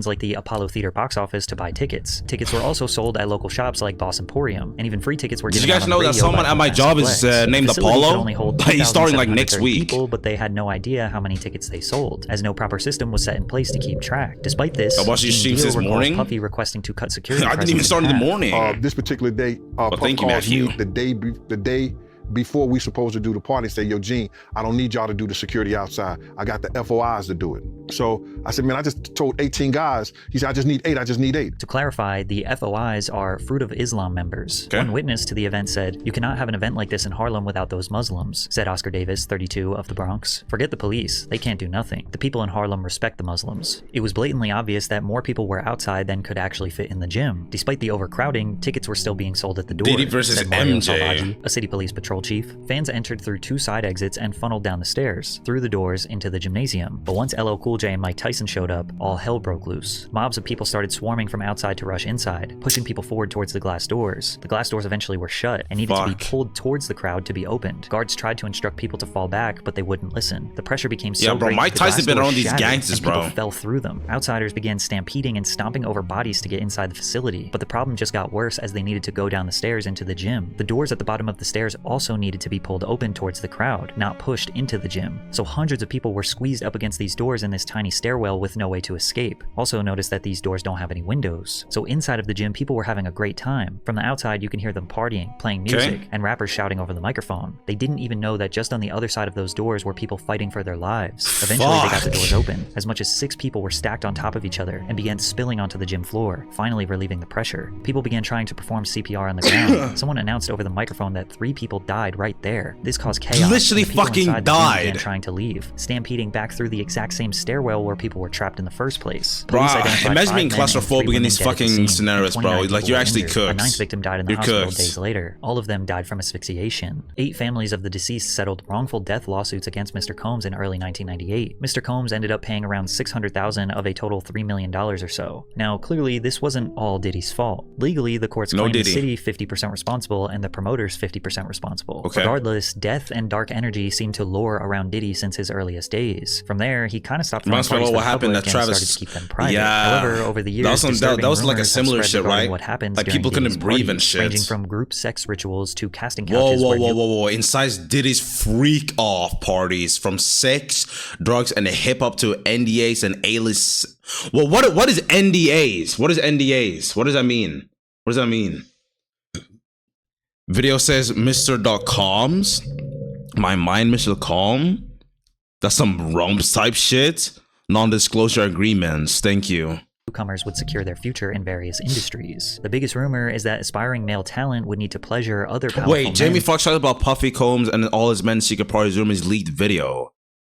Like the Apollo Theater box office to buy tickets. Tickets were also sold at local shops like Boss Emporium, and even free tickets were given. Did you guys know that someone at my job is named Apollo? He's starting like next week. People, but they had no idea how many tickets they sold, as no proper system was set in place to keep track. Despite this, I watched these streams this morning. Puffy requesting to cut security. I didn't even start in the morning. This particular day, Puff calls me the day before we supposed to do the party, say, yo, Gene, I don't need y'all to do the security outside. I got the FOIs to do it. So I said, man, I just told 18 guys. He said, I just need 8. To clarify, the FOIs are Fruit of Islam members. Okay. One witness to the event said, you cannot have an event like this in Harlem without those Muslims, said Oscar Davis, 32, of the Bronx. Forget the police. They can't do nothing. The people in Harlem respect the Muslims. It was blatantly obvious that more people were outside than could actually fit in the gym. Despite the overcrowding, tickets were still being sold at the door. Diddy versus MJ. A city police patrol chief. Fans entered through 2 side exits and funneled down the stairs, through the doors into the gymnasium. But once LL Cool J and Mike Tyson showed up, all hell broke loose. Mobs of people started swarming from outside to rush inside, pushing people forward towards the glass doors. The glass doors eventually were shut and needed to be pulled towards the crowd to be opened. Guards tried to instruct people to fall back, but they wouldn't listen. The pressure became so great, Mike Tyson been on these gangsters, bro. People fell through them. Outsiders began stampeding and stomping over bodies to get inside the facility, but the problem just got worse as they needed to go down the stairs into the gym. The doors at the bottom of the stairs also needed to be pulled open towards the crowd, not pushed into the gym. So hundreds of people were squeezed up against these doors in this tiny stairwell with no way to escape. Also notice that these doors don't have any windows. So inside of the gym, people were having a great time. From the outside, you can hear them partying, playing music, and rappers shouting over the microphone. They didn't even know that just on the other side of those doors were people fighting for their lives. Eventually, they got the doors open. As much as 6 people were stacked on top of each other and began spilling onto the gym floor, finally relieving the pressure. People began trying to perform CPR on the ground. Someone announced over the microphone that 3 people died right there. This caused chaos. Literally fucking died. Began trying to leave, stampeding back through the exact same stairwell where people were trapped in the first place. Bro, imagine being claustrophobic in these fucking scenarios, bro. Like, you're actually cooked. A 9th victim died in the hospital days later. All of them died from asphyxiation. 8 families of the deceased settled wrongful death lawsuits against Mr. Combs in early 1998. Mr. Combs ended up paying around $600,000 of a total $3 million or so. Now, clearly, this wasn't all Diddy's fault. Legally, the courts claimed the city 50% responsible and the promoters 50% responsible. Regardless, death and dark energy seemed to lure around Diddy since his earliest days. From there, he kind of stopped throwing parties for the public and started to keep them private. However, over the years, that was like a similar shit, right? What happens like people couldn't breathe and shit. Ranging from group sex rituals to casting couches. Whoa. Inside Diddy's freak off parties, from sex, drugs, and hip hop to NDAs and A-list. Well, what is NDAs? What is NDAs? What does that mean? What does that mean? Video says Mr.Combs. My mind, Mr. Calm. That's some rumps type shit. Non-disclosure agreements. Thank you. Newcomers would secure their future in various industries. The biggest rumor is that aspiring male talent would need to pleasure other powerful men. Wait, Jamie Foxx talked about Puffy Combs and all his men's secret parties rumors leaked video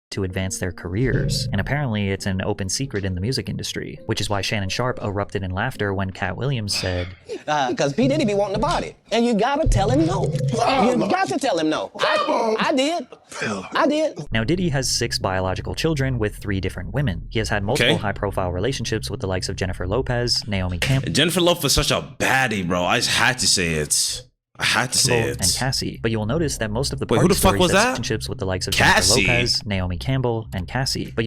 to advance their careers, and apparently it's an open secret in the music industry, which is why Shannon Sharpe erupted in laughter when Cat Williams said, because P. Diddy be wanting the body, and you gotta tell him no. You got to tell him no. I did. Now, Diddy has 6 biological children with 3 different women. He has had multiple high-profile relationships with the likes of Jennifer Lopez, Naomi Campbell. Jennifer Lopez is such a baddie, bro. I just had to say it. And Cassie. But you will notice that most of the who the fuck was that? Relationships with the likes of Jennifer Lopez, Naomi Campbell, and Cassie. But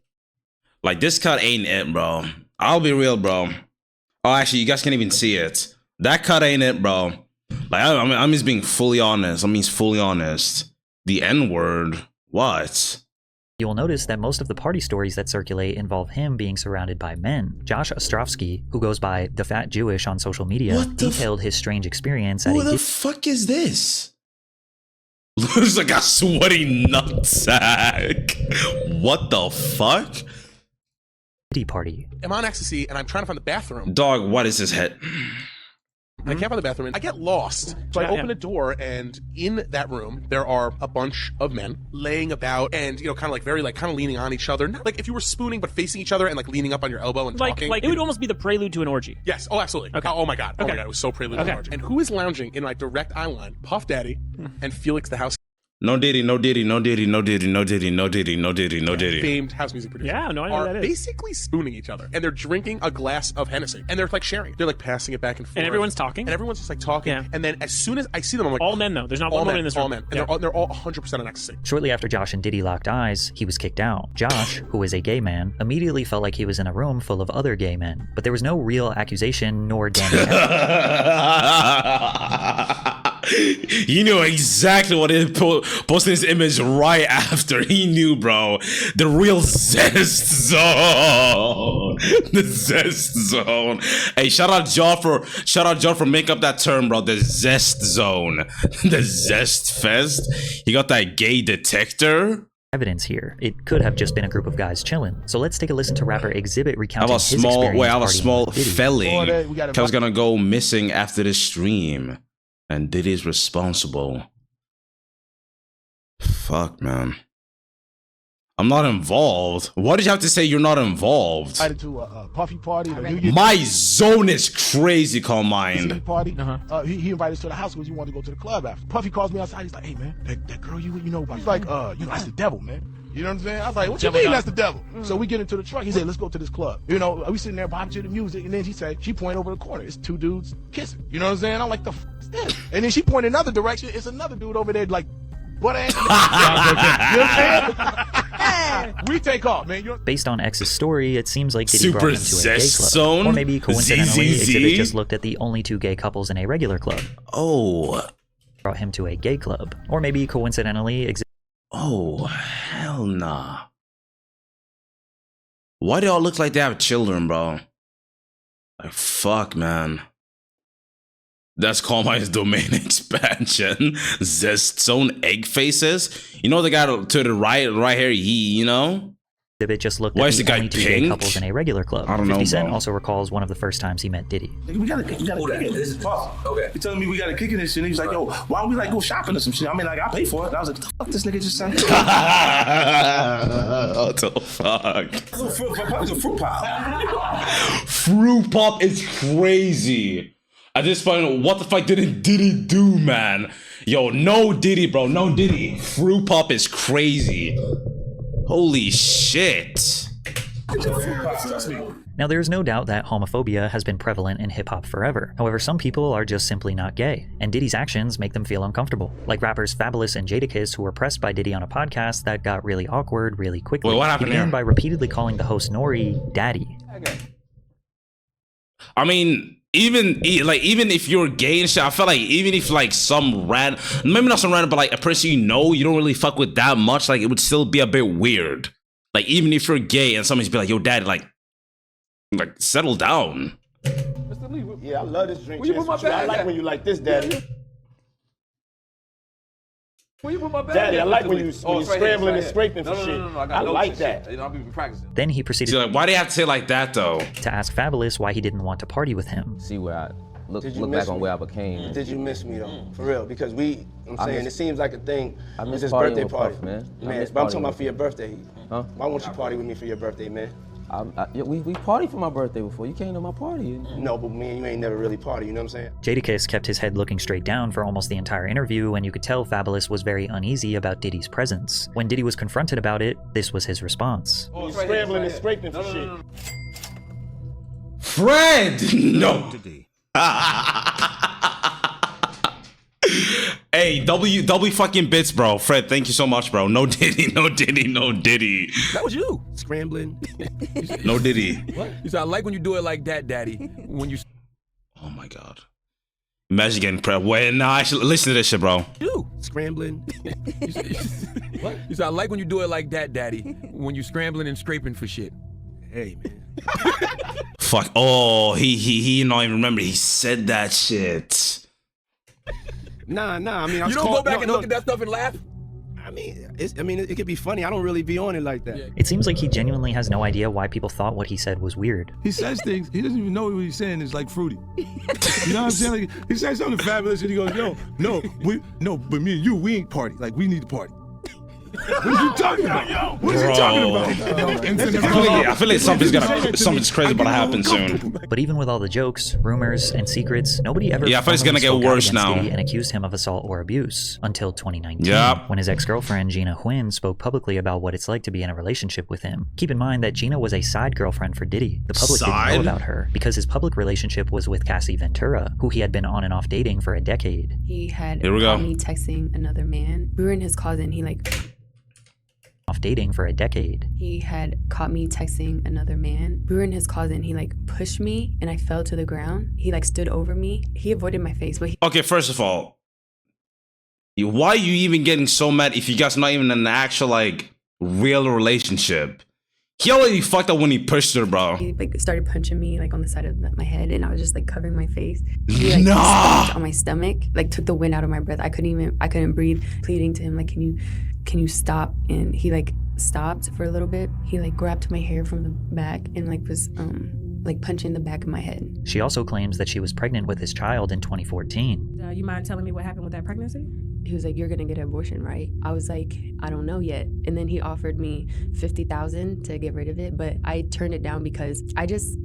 like, this cut ain't it, bro. I'll be real, bro. Oh, actually, you guys can't even see it. That cut ain't it, bro. Like, I'm just being fully honest. The N-word. What? You will notice that most of the party stories that circulate involve him being surrounded by men. Josh Ostrovsky, who goes by The Fat Jewish on social media, detailed his strange experience at Who the fuck is this? Looks like a sweaty nutsack. What the fuck? Diddy party. I'm on ecstasy and I'm trying to find the bathroom. Dog, what is his head? I can't find the bathroom. I get lost. So I open a door, and in that room, there are a bunch of men laying about and, you know, kind of like very, like, kind of leaning on each other. Not like if you were spooning, but facing each other and, like, leaning up on your elbow and talking. Like, it would almost be the prelude to an orgy. Yes. Oh, absolutely. Okay. Oh, my God. Oh, my God. It was so prelude to an orgy. And who is lounging in my direct eye line? Puff Daddy and Felix the House. No Diddy. Famed house music producer. Yeah, no, I know what that is. Basically spooning each other, and they're drinking a glass of Hennessy, and they're like sharing. They're like passing it back and forth, and everyone's talking, and everyone's just like talking. Yeah. And then as soon as I see them, I'm like, all men though. There's not one woman in this room. All men, and they're all 100% on ecstasy. Shortly after Josh and Diddy locked eyes, he was kicked out. Josh, who is a gay man, immediately felt like he was in a room full of other gay men, but there was no real accusation nor damning. He knew exactly what it posted his image right after. He knew, bro. The real zest zone. The zest zone. Hey, shout out John for making up that term, bro. The zest zone. The zest fest. He got that gay detector. Evidence here. It could have just been a group of guys chilling. So let's take a listen to rapper Exhibit recounting his experience. I have a small felling. I was gonna go missing after this stream. And Diddy's responsible. Fuck, man. I'm not involved. Why did you have to say you're not involved? Invited to a Puffy party. My zone is crazy, call mine. Party. He invited us to the house because he wanted to go to the club after. Puffy calls me outside. He's like, "Hey, man, that girl you know." He's like, that's the devil, man. You know what I'm saying? I was like, what you mean that's the devil? So we get into the truck. He said, let's go to this club. You know, we sitting there vibing to the music. And then he said, she pointed over the corner. It's 2 dudes kissing. You know what I'm saying? I'm like, the f is this? And then she pointed another direction. It's another dude over there, like, butt ass. You know what I'm saying? We take off, man. Based on X's story, it seems like Diddy brought him to a gay club. Zone? Or maybe coincidentally, Exhibit just looked at the only 2 gay couples in a regular club. Oh. Brought him to a gay club. Or maybe coincidentally, oh, hell nah. Why do y'all look like they have children, bro? Like, fuck, man. That's called my domain expansion. Zest Zone egg faces. You know the guy to the right here, you know? exhibit just looked Why at is the the guy only two gay pink? couples in a regular club. I don't know, 50 Cent bro. also recalls one of the first times he met Diddy. We gotta kick it. This is tough. Okay. He telling me we gotta kick it and shit. And he was like, yo, why don't we like go shopping or some shit? I mean, like, I pay for it. And I was like, what the fuck this nigga just said? What the fuck? It's a fruit pop. Fruit pop is crazy. At this point, what the fuck didn't Diddy do, man? Yo, no Diddy, bro. No Diddy. Fruit pop is crazy. Holy shit. Now, there is no doubt that homophobia has been prevalent in hip-hop forever. However, some people are just simply not gay, and Diddy's actions make them feel uncomfortable. Like rappers Fabulous and Jadakiss, who were pressed by Diddy on a podcast that got really awkward really quickly. Wait, what happened He began here? by repeatedly calling the host Nori Daddy. I mean, even if you're gay and shit, I feel like even if like some maybe not some random, but like a person you know you don't really fuck with that much, like it would still be a bit weird. Like even if you're gay and somebody's be like, yo, Daddy, like settle down. Yeah, I love this drink. Where you put my Chance, but I bag like at? when you like this, Daddy. Where you put my bag? Daddy, I at? like when you Oh, it's right here, scrambling it's and right scraping here. for shit. No, I I got like notes that. and shit. I'll be practicing. Then he proceeded So like, why do you have to say it like that though? to ask Fabulous why he didn't want to party with him. See where I look Did you back miss on me? where I became. Did you miss me though? For real? Because I'm I saying miss- it seems like a thing. I It's miss his partying birthday with party, Puff, man. I Man, miss but I'm partying talking about with for your birthday. Huh? Why won't you party with me for your birthday, man? Yeah, we partied for my birthday before. You came to my party. No, but me and you ain't never really party. You know what I'm saying? Jadakiss kept his head looking straight down for almost the entire interview, and you could tell Fabulous was very uneasy about Diddy's presence. When Diddy was confronted about it, this was his response. You scrambling and scraping for shit. Fred! No. Hey, W fucking bits, bro. Fred, thank you so much, bro. No Diddy, no Diddy, no Diddy. That was you. Scrambling. No Diddy. What? He said, I like when you do it like that, Daddy. When you. Oh my god. Imagine getting prep. Wait, no, actually, listen to this shit, bro. You. Scrambling. What? He said, I like when you do it like that, Daddy. When you scrambling and scraping for shit. Hey, man. Fuck. Oh, he don't even remember. He said that shit. Nah. I mean, I You was don't called, go back and look at that stuff and laugh? I mean, it could be funny. I don't really be on it like that. It seems like he genuinely has no idea why people thought what he said was weird. He says things, he doesn't even know what he's saying is like fruity. You know what I'm saying? Like, he says something fabulous and he goes, yo, but me and you, we ain't party. Like, we need to party. What are you talking about? What is he talking about? I feel like something's crazy about to happen soon. But even with all the jokes, rumors, and secrets, nobody ever Yeah, I feel it's gonna formally get spoke out worse against now. Diddy and accused him of assault or abuse until 2019, Yep. when his ex-girlfriend Gina Huynh spoke publicly about what it's like to be in a relationship with him. Keep in mind that Gina was a side girlfriend for Diddy. The public didn't Side? know about her because his public relationship was with Cassie Ventura, who he had been on and off dating for a decade. He had Here we go. caught me texting another man. We were in his closet and he had caught me texting another man. We were in his closet and he pushed me and I fell to the ground. He stood over me. He avoided my face, but Okay, first of all, why are you even getting so mad if you guys not even in an actual real relationship? He already fucked up when he pushed her, bro. he started punching me on the side of my head and I was just covering my face. He Nah. stomped on my stomach, took the wind out of my breath. I couldn't breathe, pleading to him can you stop? And he stopped for a little bit. He grabbed my hair from the back and was punching the back of my head. She also claims that she was pregnant with his child in 2014. You mind telling me what happened with that pregnancy? He was you're gonna get an abortion, right? I was I don't know yet. And then he offered me $50,000 to get rid of it, but I turned it down because I just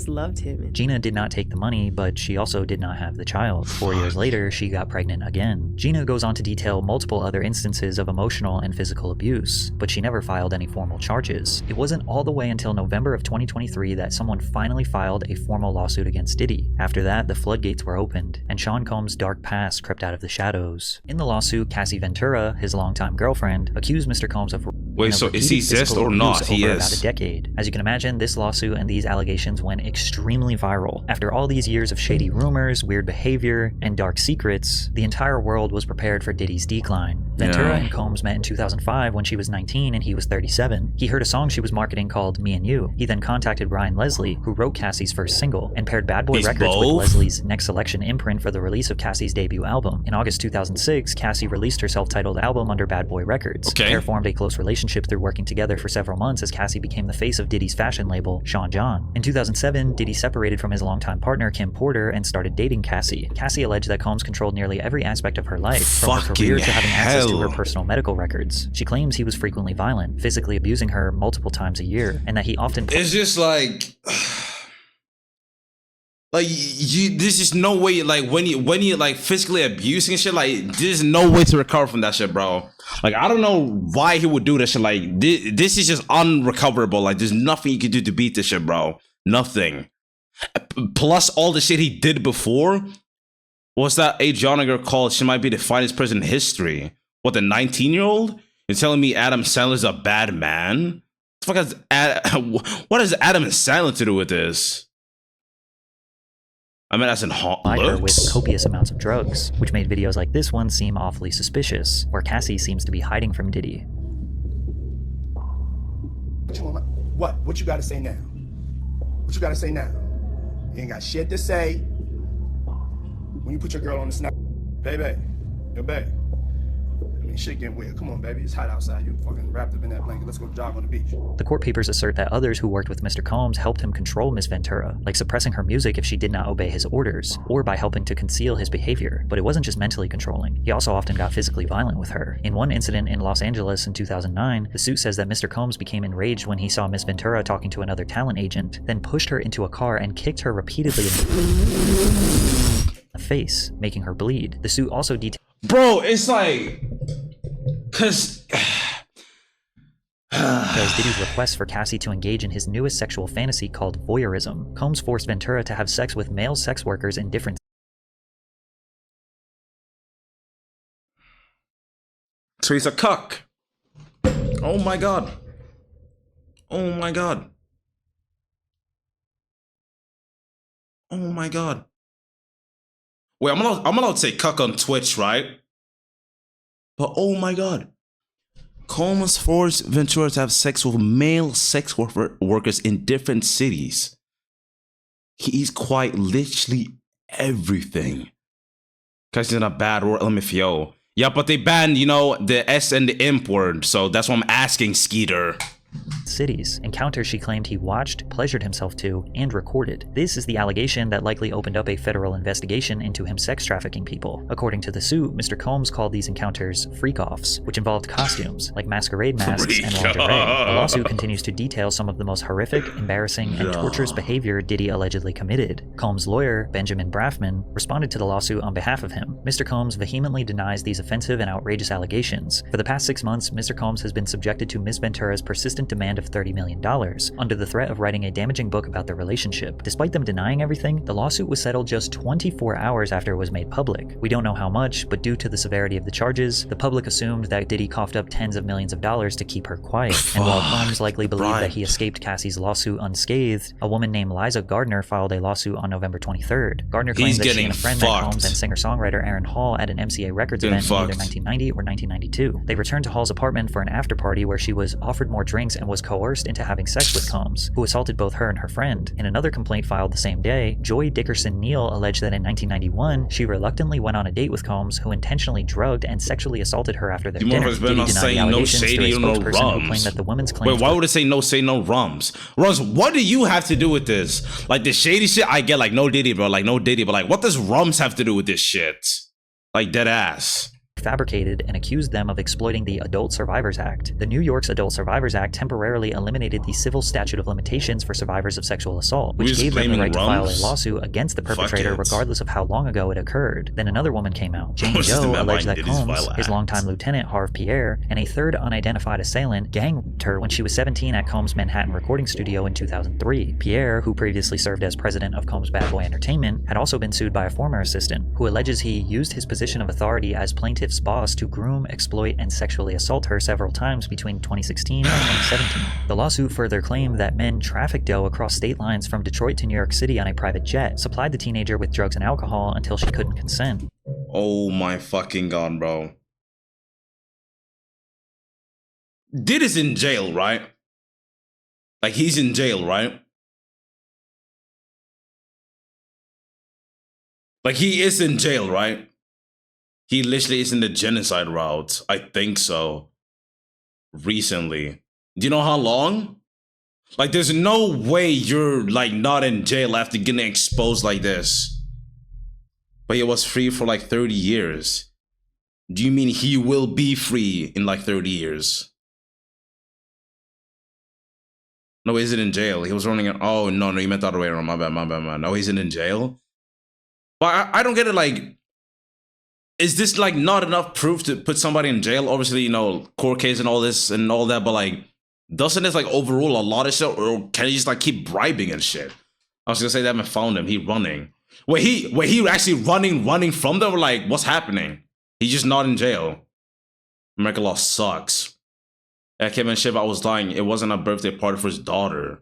loved him. Gina did not take the money, but she also did not have the child. 4 years later, she got pregnant again. Gina goes on to detail multiple other instances of emotional and physical abuse, but she never filed any formal charges. It wasn't all the way until November of 2023 that someone finally filed a formal lawsuit against Diddy. After that, the floodgates were opened, and Sean Combs' dark past crept out of the shadows. In the lawsuit, Cassie Ventura, his longtime girlfriend, accused Mr. Combs of Wait, so is he exist or not? He over is. about a decade. As you can imagine, this lawsuit and these allegations went extremely viral. After all these years of shady rumors, weird behavior, and dark secrets, the entire world was prepared for Diddy's decline. Ventura and Combs met in 2005 when she was 19 and he was 37. He heard a song she was marketing called Me and You. He then contacted Ryan Leslie, who wrote Cassie's first single, and paired Bad Boy Records with Leslie's Next Selection imprint for the release of Cassie's debut album. In August 2006, Cassie released her self-titled album under Bad Boy Records. The pair formed a close relationship through working together for several months as Cassie became the face of Diddy's fashion label, Sean John. In 2007, Diddy separated from his longtime partner, Kim Porter, and started dating Cassie. Cassie alleged that Combs controlled nearly every aspect of her life, from her career to having access to her personal medical records. She claims he was frequently violent, physically abusing her multiple times a year, and that he often— It's just like there's just no way, like when you like physically abusing and shit, like there's no way to recover from that shit, bro. Like I don't know why he would do that shit. Like this is just unrecoverable. Like there's nothing you can do to beat this shit, bro. Nothing. Plus all the shit he did before. What's that Adriana girl called? She might be the finest person in history. What, the 19-year-old? You're telling me Adam Sandler's a bad man? What has Adam Sandler to do with this? I mean, as in her with copious amounts of drugs, which made videos like this one seem awfully suspicious, where Cassie seems to be hiding from Diddy. What? What you gotta say now? What you gotta say now? You ain't got shit to say. When you put your girl on the snap, baby, yo, babe. I mean, shit getting weird. Come on, baby. It's hot outside. You fucking wrapped up in that blanket. Let's go jog on the beach. The court papers assert that others who worked with Mr. Combs helped him control Ms. Ventura, like suppressing her music if she did not obey his orders, or by helping to conceal his behavior. But it wasn't just mentally controlling. He also often got physically violent with her. In one incident in Los Angeles in 2009, the suit says that Mr. Combs became enraged when he saw Ms. Ventura talking to another talent agent, then pushed her into a car and kicked her repeatedly in the face, making her bleed. The suit also details— Bro, it's like— Because Diddy's request for Cassie to engage in his newest sexual fantasy called voyeurism. Combs forced Ventura to have sex with male sex workers in different— So he's a cuck. Oh my god. Oh my god. Oh my god. Wait, I'm allowed to say cuck on Twitch, right? But oh my god. Combs forced Ventura to have sex with male sex workers in different cities. He's quite literally everything. Because he's in a bad word, LMFAO. Yeah, but they banned, you know, the S and the imp word, so that's what I'm asking, Skeeter. Cities, encounters she claimed he watched, pleasured himself to, and recorded. This is the allegation that likely opened up a federal investigation into him sex trafficking people. According to the suit, Mr. Combs called these encounters freak-offs, which involved costumes, like masquerade masks and lingerie. The lawsuit continues to detail some of the most horrific, embarrassing, and torturous behavior Diddy allegedly committed. Combs' lawyer, Benjamin Braffman, responded to the lawsuit on behalf of him. Mr. Combs vehemently denies these offensive and outrageous allegations. For the past 6 months, Mr. Combs has been subjected to Ms. Ventura's persistent demand of $30 million, under the threat of writing a damaging book about their relationship. Despite them denying everything, the lawsuit was settled just 24 hours after it was made public. We don't know how much, but due to the severity of the charges, the public assumed that Diddy coughed up tens of millions of dollars to keep her quiet. And while Combs likely believed that he escaped Cassie's lawsuit unscathed, a woman named Liza Gardner filed a lawsuit on November 23rd. Gardner claimed that she and a friend met Combs and singer-songwriter Aaron Hall at an MCA Records event in either 1990 or 1992. They returned to Hall's apartment for an after-party where she was offered more drinks and was coerced into having sex with Combs, who assaulted both her and her friend. In another complaint filed the same day, Joy Dickerson Neal alleged that in 1991, she reluctantly went on a date with Combs, who intentionally drugged and sexually assaulted her after their dinner. Diddy denied the allegations through a spokesperson who claimed that the woman's claims— Wait, why would it say no rums? Rums, what do you have to do with this? Like the shady shit, I get, like no Diddy, bro, like no Diddy, but like what does rums have to do with this shit? Like dead ass. Fabricated and accused them of exploiting the Adult Survivors Act. The New York's Adult Survivors Act temporarily eliminated the civil statute of limitations for survivors of sexual assault, which gave them the right to file a lawsuit against the perpetrator regardless of how long ago it occurred. Then another woman came out. Jane Doe alleged that Combs, his longtime lieutenant Harv Pierre, and a third unidentified assailant gang-raped her when she was 17 at Combs' Manhattan recording studio in 2003. Pierre, who previously served as president of Combs Bad Boy Entertainment, had also been sued by a former assistant, who alleges he used his position of authority as plaintiff's boss to groom, exploit, and sexually assault her several times between 2016 and 2017. The lawsuit further claimed that men trafficked Doe across state lines from Detroit to New York City on a private jet, supplied the teenager with drugs and alcohol until she couldn't consent. Oh my fucking god, bro. Diddy's in jail, right? Like, he's in jail, right? Like, he is in jail, right? He literally is in the genocide route. I think so. Recently. Do you know how long? Like, there's no way you're, like, not in jail after getting exposed like this. But he was free for, like, 30 years. Do you mean he will be free in, like, 30 years? No, he's in jail. He was running. Oh, no, you meant the other way around. My bad. No, he's in jail. But I don't get it. Like, is this like not enough proof to put somebody in jail? Obviously, you know, court case and all this and all that. But like, doesn't this like overrule a lot of shit, or can he just like keep bribing and shit? I was gonna say they haven't found him. He running. Wait, he actually running from them? Or like, what's happening? He's just not in jail. American law sucks. I came in shit, I was lying. It wasn't a birthday party for his daughter.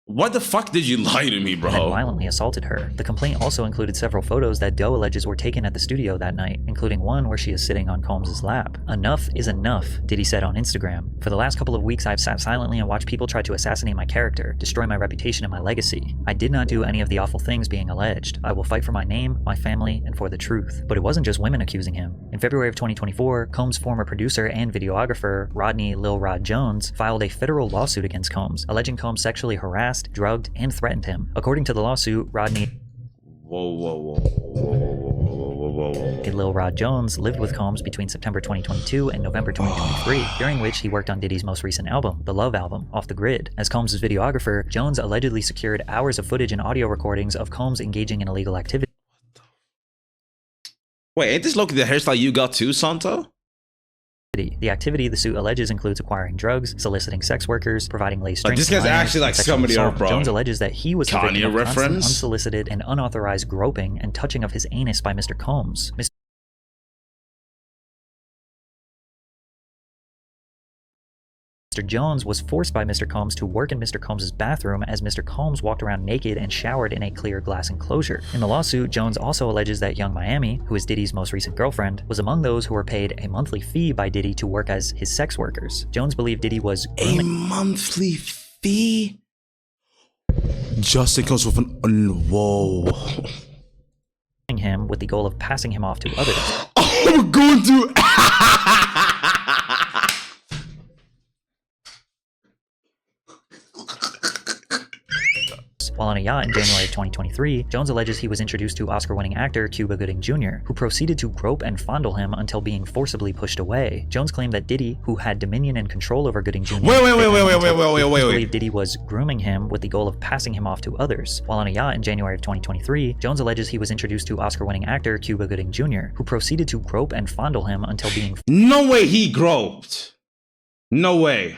What the fuck did you lie to me, bro? And violently assaulted her. The complaint also included several photos that Doe alleges were taken at the studio that night, including one where she is sitting on Combs' lap. Enough is enough, Diddy said on Instagram. For the last couple of weeks, I've sat silently and watched people try to assassinate my character, destroy my reputation and my legacy. I did not do any of the awful things being alleged. I will fight for my name, my family, and for the truth. But it wasn't just women accusing him. In February of 2024, Combs' former producer and videographer, Rodney Lil Rod Jones, filed a federal lawsuit against Combs, alleging Combs sexually harassed, drugged, and threatened him. According to the lawsuit, Rodney Lil Rod Jones lived with Combs between September 2022 and November 2023, during which he worked on Diddy's most recent album, The Love Album, Off the Grid. As Combs' videographer, Jones allegedly secured hours of footage and audio recordings of Combs engaging in illegal activity. Wait, ain't this looking the hairstyle you got too, Santa? The activity the suit alleges includes acquiring drugs, soliciting sex workers, providing lace drinks. This guy's actually like somebody else, bro. Jones alleges that he was the victim of constant, reference, unsolicited, and unauthorized groping and touching of his anus by Mr. Combs. Mr. Jones was forced by Mr. Combs to work in Mr. Combs' bathroom as Mr. Combs walked around naked and showered in a clear glass enclosure. In the lawsuit, Jones also alleges that Young Miami, who is Diddy's most recent girlfriend, was among those who were paid a monthly fee by Diddy to work as his sex workers. Jones believed Diddy was a monthly fee? Justin comes with an whoa. Him with the goal of passing him off to others. Oh, we're going to. While on a yacht in January of 2023, Jones alleges he was introduced to Oscar-winning actor Cuba Gooding Jr., who proceeded to grope and fondle him until being forcibly pushed away. Jones claimed that Diddy, who had dominion and control over Gooding Jr., believed Diddy was grooming him with the goal of passing him off to others. While on a yacht in January of 2023, Jones alleges he was introduced to Oscar-winning actor Cuba Gooding Jr., who proceeded to grope and fondle him until being... No way he groped. No way.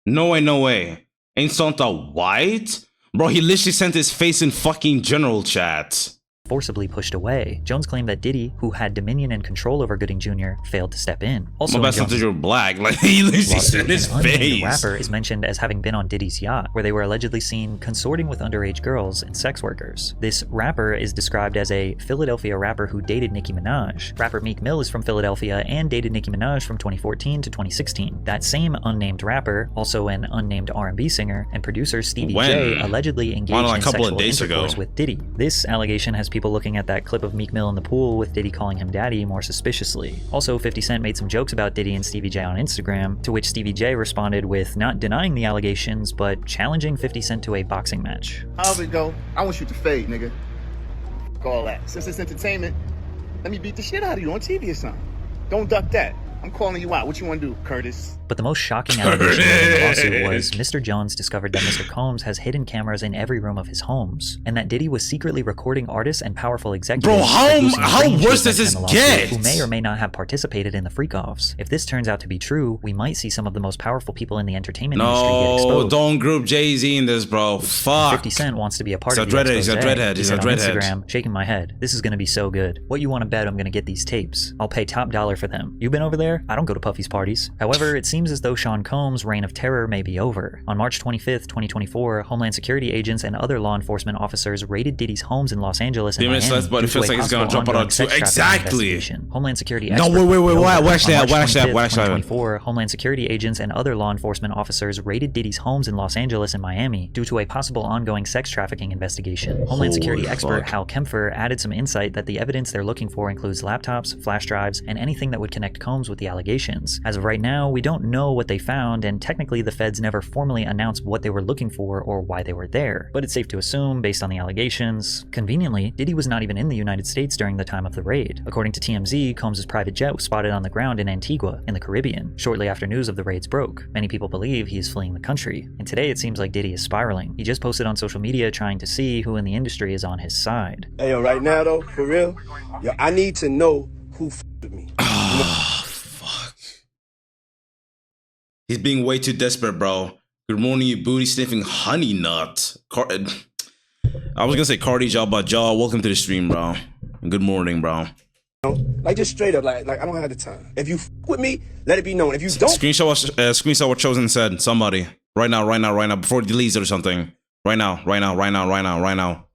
No way, no way. Ain't Santa white? Bro, he literally sent his face in fucking general chat. Forcibly pushed away. Jones claimed that Diddy, who had dominion and control over Gooding Jr., failed to step in. Also, my best friend you're black. Like, he literally sent his face. The rapper is mentioned as having been on Diddy's yacht, where they were allegedly seen consorting with underage girls and sex workers. This rapper is described as a Philadelphia rapper who dated Nicki Minaj. Rapper Meek Mill is from Philadelphia and dated Nicki Minaj from 2014 to 2016. That same unnamed rapper, also an unnamed R&B singer, and producer Stevie J allegedly engaged in sexual intercourse with Diddy. This allegation has people looking at that clip of Meek Mill in the pool with Diddy calling him daddy more suspiciously. Also, 50 Cent made some jokes about Diddy and Stevie J on Instagram, to which Stevie J responded with not denying the allegations, but challenging 50 Cent to a boxing match. However it go, I want you to fade, nigga. Fuck all that. Since it's entertainment, let me beat the shit out of you on TV or something. Don't duck that. I'm calling you out. What you want to do, Curtis? But the most shocking allegation in the lawsuit was Mr. Jones discovered that Mr. Combs has hidden cameras in every room of his homes, and that Diddy was secretly recording artists and powerful executives. Bro, how worse does this get? Who may or may not have participated in the freak-offs. If this turns out to be true, we might see some of the most powerful people in the entertainment industry get exposed. No, don't group Jay-Z in this, bro. Fuck. 50 Cent wants to be a part of the expose. He's a dreadhead. He's a dreadhead. Instagram, shaking my head. This is gonna be so good. What you want to bet I'm gonna get these tapes? I'll pay top dollar for them. You been over there? there? I don't go to Puffy's parties. However, it seems as though Sean Combs' reign of terror may be over. On March 25th, 2024, Homeland Security agents and other law enforcement officers raided Diddy's homes in Los Angeles and Miami. But it feels like it's gonna jump out on two. Exactly. Homeland Security No, wait. What actually happened? Homeland Security agents and other law enforcement officers raided Diddy's homes in Los Angeles and Miami due to a possible ongoing sex trafficking investigation. Homeland Security expert Hal Kempfer added some insight that the evidence they're looking for includes laptops, flash drives, and anything that would connect Combs with the allegations. As of right now, we don't know what they found, and technically the feds never formally announced what they were looking for or why they were there. But it's safe to assume, based on the allegations, conveniently, Diddy was not even in the United States during the time of the raid. According to TMZ, Combs' private jet was spotted on the ground in Antigua, in the Caribbean, shortly after news of the raids broke. Many people believe he is fleeing the country, and today it seems like Diddy is spiraling. He just posted on social media trying to see who in the industry is on his side. Hey, yo, right now though, for real, yo, I need to know who with me. Fuck. He's being way too desperate, bro. Good morning, you booty sniffing honey nut. I was gonna say Cardi Jaw, but Jaw, welcome to the stream, bro. Good morning, bro. Like just straight up, like I don't have the time. If you with me, let it be known. If you don't, screenshot what Chosen said. Somebody right now, before it deletes it or something. Right now.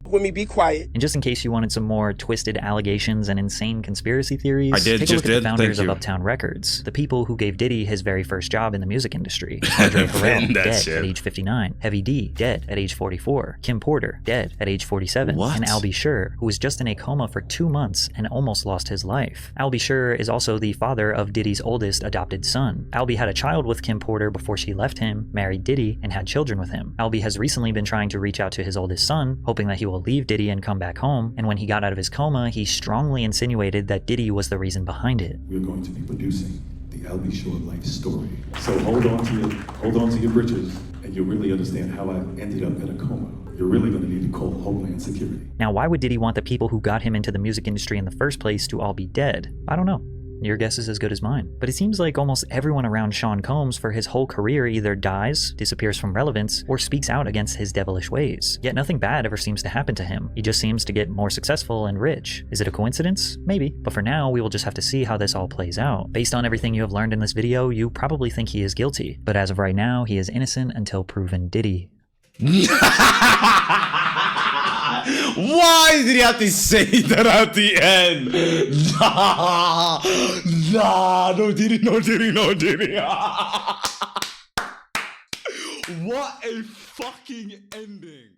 With me, be quiet. And just in case you wanted some more twisted allegations and insane conspiracy theories, take a look at the founders of Uptown Records, the people who gave Diddy his very first job in the music industry. Andre Harrell, dead at age 59. Heavy D, dead at age 44. Kim Porter, dead at age 47. What? And Al B. Sure, who was just in a coma for 2 months and almost lost his life. Al B. Sure is also the father of Diddy's oldest adopted son. Al B. had a child with Kim Porter before she left him, married Diddy, and had children with him. Al B. has recently been trying to reach out to his oldest son, hoping that he will leave Diddy and come back home, and when he got out of his coma, he strongly insinuated that Diddy was the reason behind it. We're going to be producing the Al B. Sure life story. So hold on to your britches, and you'll really understand how I ended up in a coma. You're really going to need to call Homeland Security. Now, why would Diddy want the people who got him into the music industry in the first place to all be dead? I don't know. Your guess is as good as mine. But it seems like almost everyone around Sean Combs for his whole career either dies, disappears from relevance, or speaks out against his devilish ways. Yet nothing bad ever seems to happen to him. He just seems to get more successful and rich. Is it a coincidence? Maybe. But for now, we will just have to see how this all plays out. Based on everything you have learned in this video, you probably think he is guilty. But as of right now, he is innocent until proven Diddy. Why did he have to say that at the end? No Diddy. What a fucking ending.